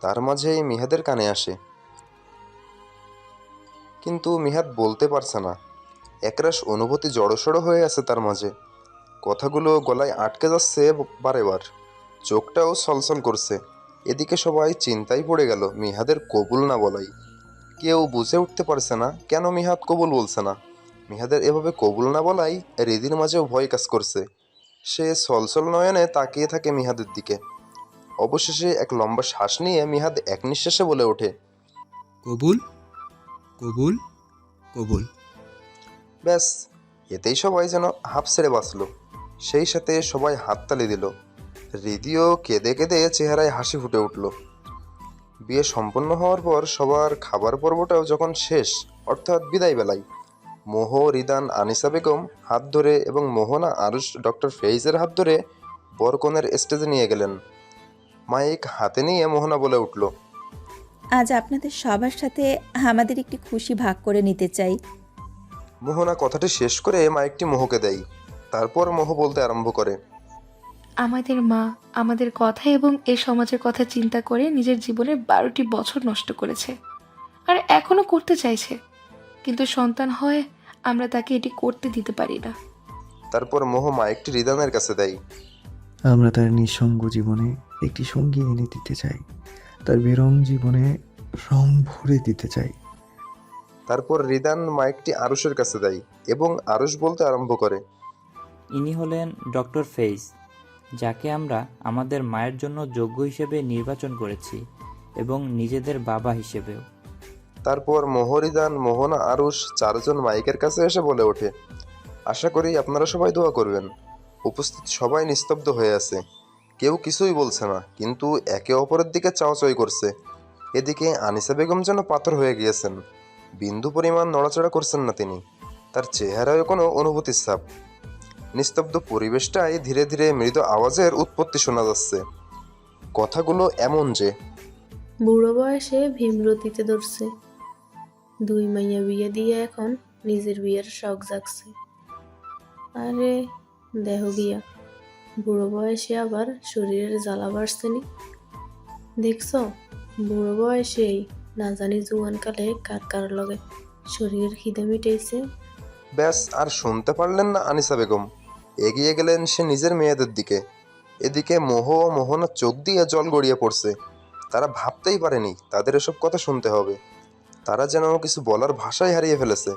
তার মাঝেই মিহাদের কানে আসে, কিন্তু মিহাদ বলতে পারছে না। একরাশ অনুভূতি জড়সড় হয়ে আছে তার মাঝে। কথাগুলো গলায় আটকে যাচ্ছে বারে বার। চোখটাও ছলছল করছে। এদিকে সবাই চিন্তায় পড়ে গেল মিহাদের কবুল না বলাই। কেউ বুঝে উঠতে পারছে না কেন মিহাদ কবুল বলছে না। মিহাদের এভাবে কবুল না বলাই হৃদির মাঝেও ভয় কাজ করছে। সে ছলছল নয়নে তাকিয়ে থাকে মিহাদের দিকে। অবশেষে এক লম্বা শ্বাস নিয়ে মিহাদ এক নিঃশ্বাসে বলে ওঠে, কবুল, কবুল, কবুল। ব্যাস, এতেই সবাই যেন হাঁপ ছেড়ে বাঁচল। সেই সাথে সবাই হাততালি দিল। হৃদিও কেঁদে কেঁদে চেহারায় হাসি ফুটে উঠল। বিয়ে সম্পন্ন হওয়ার পর সবার খাবার পর্বটাও যখন শেষ, অর্থাৎ বিদায় বেলায়, মোহ, রিদান, আনিসা বেগম হাত ধরে এবং মোহনা আরুষ ডক্টর ফেইজের হাত ধরে বরকনের স্টেজে নিয়ে গেলেন। মাইক হাতে নিয়ে মোহনা বলে উঠল, আজ আপনাদের সবার সাথে আমাদের একটি খুশি ভাগ করে নিতে চাই। মোহনা কথাটি শেষ করে মাইকটি মোহকে দেয়। তারপর মোহ বলতে আরম্ভ করে, আমাদের মা আমাদের কথা এবং এই সমাজের কথা চিন্তা করে নিজের জীবনের 12টি বছর নষ্ট করেছে, আর এখনো করতে চাইছে, কিন্তু সন্তান হয় আমরা তাকে এটি করতে দিতে পারি না। তারপর মোহ মাইকটি রিদানের কাছে দেয়। আমরা তার নিঃসঙ্গ জীবনে একটি সঙ্গী এনে দিতে চাই, তার বেরং জীবনে রং ভরে দিতে চাই। তারপর রিদান মাইকটি আরুষের কাছে দেয় এবং আরুষ বলতে আরম্ভ করে, ইনি হলেন ডক্টর ফেইজ, যাকে আমরা আমাদের মায়ের জন্য যোগ্য হিসেবে নির্বাচন করেছি এবং নিজেদের বাবা হিসেবেও। তারপর মোহরিদান, মোহনা, আরুষ চারজন মাইকের কাছে এসে বলে ওঠে, আশা করি আপনারা সবাই দোয়া করবেন। উপস্থিত সবাই নিস্তব্ধ হয়ে আছে, কেউ কিছুই বলছে না, কিন্তু একে অপরের দিকে চাওয়াচাই করছে। এদিকে আনিসা বেগম যেন পাথর হয়ে গিয়েছেন, বিন্দু পরিমাণ নড়াচড়া করছেন না তিনি। তার চেহারায় কোনো অনুভূতির ছাপ। নিস্তব্ধ পরিবেশটায় ধীরে ধীরে মৃদু আওয়াজের উৎপত্তি শোনা যাচ্ছে। কথাগুলো এমন যে, বুড়ো বয়সে ভীমরতিতে ধরছে, দুই মাইয়া বিয়ে দিয়ে এখন নিজের বিয়ের শখ জাগছে। আরে দেহ গিয়া, বুড়ো বয়সে আবার শরীরের জ্বালা বাড়ছে নি। দেখছ, বুড়ো বয়সেই না জানি জুয়ানকালে কার কার লগে শরীরের খিদে মিটেছে। ব্যাস আর শুনতে পারলেন না আনিসা বেগম। এগিয়ে গেলেন সে নিজের মেয়েদের দিকে। এদিকে মোহ ও মোহনার চোখ দিয়ে জল গড়িয়ে পড়ছে। তারা ভাবতেই পারেনি তাদের এসব কথা শুনতে হবে। তারা যেন কিছু বলার ভাষাই হারিয়ে ফেলেছে।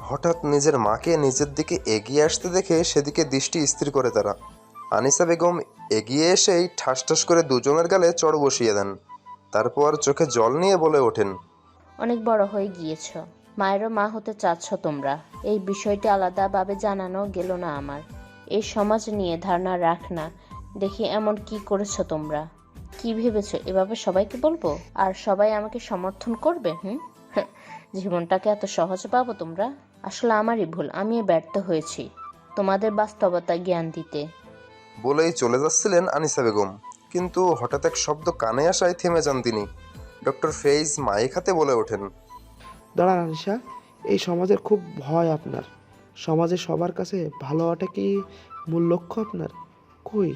হঠাৎ নিজের মাকে নিজের দিকে এগিয়ে আসতে দেখে সেদিকে দৃষ্টি স্থির করে তারা। আনিসা বেগম এগিয়ে এসেই ঠাস ঠাস করে দুজনের গালে চড় বসিয়ে দেন। তারপর চোখে জল নিয়ে বলে ওঠেন, অনেক বড় হয়ে গিয়েছ, মায়েরও মা হতে চাচ্ছ তোমরা। এই বিষয়টি আলাদাভাবে জানানো গেল না আমার। এই সমাজ নিয়ে ধারণা রাখ না, দেখি এমন কি করেছো তোমরা। কি ভেবেছো এভাবে সবাইকে বলবো আর সবাই আমাকে সমর্থন করবে? জীবনটাকে এত সহজ পাবো তোমরা? আসলে আমারই ভুল, আমি ব্যর্থ হয়েছি তোমাদের বাস্তবতা জ্ঞান দিতে। বলেই চলে যাচ্ছিলেন আনিসা বেগম, কিন্তু হঠাৎ এক শব্দ কানে আসায় থেমে যান তিনি। ডক্টর ফেইজ মাইক হাতে বলে ওঠেন, দাঁড়ান আনিশা, এই সমাজের খুব ভয় আপনার। সমাজে সবার কাছে ভালো হওয়াটা কি মূল লক্ষ্য আপনার? কই,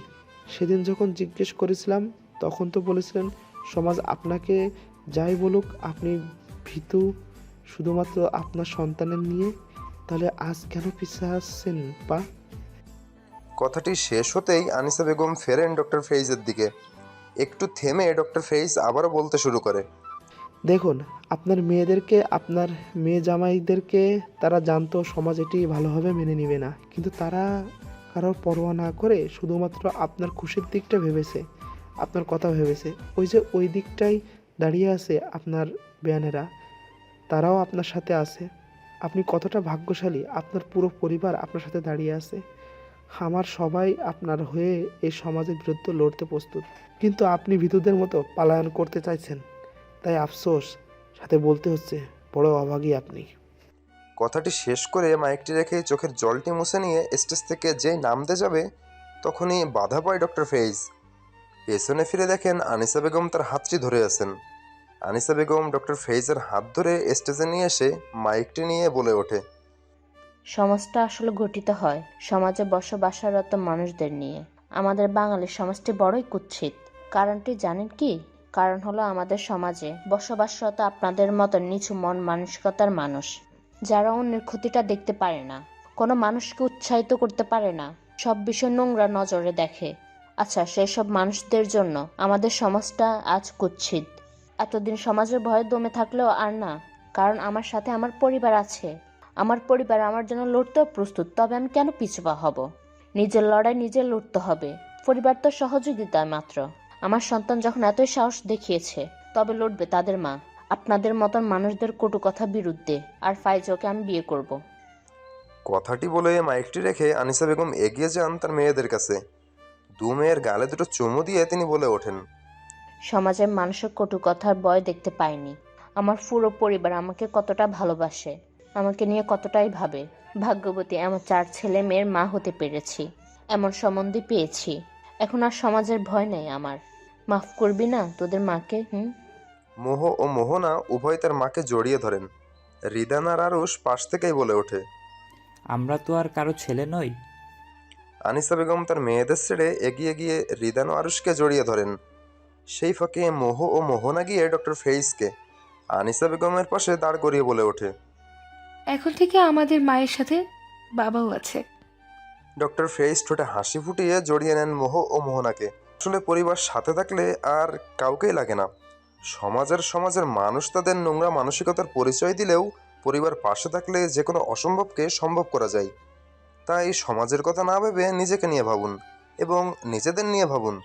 সেদিন যখন জিজ্ঞেস করেছিলাম তখন তো বলেছিলেন সমাজ আপনাকে যাই বলুক আপনি ভীতু শুধুমাত্র আপনার সন্তানের নিয়ে। তাহলে আজ কেন পিছিয়ে আসছেন পা? কথাটি শেষ হতেই আনিসা বেগম ফেরেন ডক্টর ফেইজের দিকে। একটু থেমে ডক্টর ফেইজ আবারও বলতে শুরু করে, দেখুন, আপনার মেয়েদেরকে, আপনার মেয়ে জামাইদেরকে তারা জানতো সমাজ এটি ভালোভাবে মেনে নেবে না, কিন্তু তারা কারোর পরোয়া না করে শুধুমাত্র আপনার খুশির দিকটা ভেবেছে, আপনার কথা ভেবেছে। ওই যে ওই দিকটাই দাঁড়িয়ে আছে আপনার বেয়ানেরা, তারাও আপনার সাথে আছে। আপনি কতটা ভাগ্যশালী, আপনার পুরো পরিবার আপনার সাথে দাঁড়িয়ে আছে। আমার সবাই আপনার হয়ে এই সমাজের বিরুদ্ধে লড়তে প্রস্তুত, কিন্তু আপনি ভীতুদের মতো পালায়ন করতে চাইছেন। তাই আফসোস সাথে বলতে হচ্ছে, বড় অভাগী আপনি। কথাটি শেষ করে মাইকটি রেখে চোখের জলটি মুছে নিয়ে স্টেজ থেকে যেই নামতে যাবে তখনই বাধা পায় ডক্টর ফেইজ। পেছনে ফিরে দেখেন আনিসা বেগম তার হাতটি ধরে আছেন। আনিসা বেগম ডক্টর ফেইজের হাত ধরে স্টেজে নিয়ে এসে মাইকটি নিয়ে বলে ওঠে, সমাজটা আসলে গঠিত হয় সমাজে বসবাসরত মানুষদের নিয়ে। আমাদের বাঙালি সমাজটি বড়ই কুৎসিত। কারণটি জানেন কি? কারণ হলো আমাদের সমাজে বসবাসরত আপনাদের মতো নিচু মন মানসিকতার মানুষ, যারা অন্যের ক্ষতিটা দেখতে পারে না, কোনো মানুষকে উৎসাহিত করতে পারে না, সব বিষয় নোংরা নজরে দেখে। আচ্ছা, সেসব মানুষদের জন্য আমাদের সমাজটা আজ কুৎসিত। এতদিন সমাজের ভয়ে দমে থাকলেও আর না, কারণ আমার সাথে আমার পরিবার আছে। আমার পরিবার আমার জন্য লড়তেও প্রস্তুত, তবে আমি কেন পিছপা হব? নিজের লড়াই নিজে লড়তে হবে, পরিবার তো সহযোগিতা মাত্র। আমার সন্তান যখন এতই সাহস দেখিয়েছে, তবে লড়বে তাদের মা, আপনাদের মতন মানুষদের কটু কথা বিরুদ্ধে। আর ফাইজকে আমি বিয়ে করব। কথাটি বলে মাইকটি রেখে আনিসা বেগম এগিয়ে যান তার মেয়েদের কাছে। দু মেয়ের গালে দুটো চুমু দিয়ে তিনি বলে ওঠেন, সমাজের মানুষের কটু কথার ভয় দেখতে পাইনি। আমার পুরো পরিবার আমাকে কতটা ভালোবাসে, আমাকে নিয়ে কতটাই ভাবে। ভাগ্যবতী, এমন 4 ছেলে মেয়ের মা হতে পেরেছি, এমন সম্বন্ধই পেয়েছি। এখন আর সমাজের ভয় নেই আমার। মাফ করবি না তোদের মাকে? মোহ ও মোহনা উভয় তার মাকে জড়িয়ে ধরেন। রিদান আর আরুষ পাশ থেকেই বলে ওঠে, আমরা তো আর কারো ছেলে নই। আনিসা বেগম তার মেয়েদের ছেড়ে এগিয়ে গিয়ে রিদান ও আরুষকে জড়িয়ে ধরেন। সেই ফাঁকে মোহ ও মোহনা গিয়ে ডক্টর ফেইজকে আনিসা বেগমের পাশে দাঁড় করিয়ে বলে ওঠে, এখন থেকে আমাদের মায়ের সাথে বাবাও আছে। ডক্টর ফেইজ ঠোঁটে হাসি ফুটিয়ে জড়িয়ে নেন মোহ ও মোহনাকে। আসলে পরিবার সাথে থাকলে আর কাউকেই লাগে না। সমাজের মানুষ তাদের নোংরা মানসিকতার পরিচয় দিলেও পরিবার পাশে থাকলে যে কোনো অসম্ভবকে সম্ভব করা যায়। তাই সমাজের কথা না ভেবে নিজেকে নিয়ে ভাবুন এবং নিজেদের নিয়ে ভাবুন।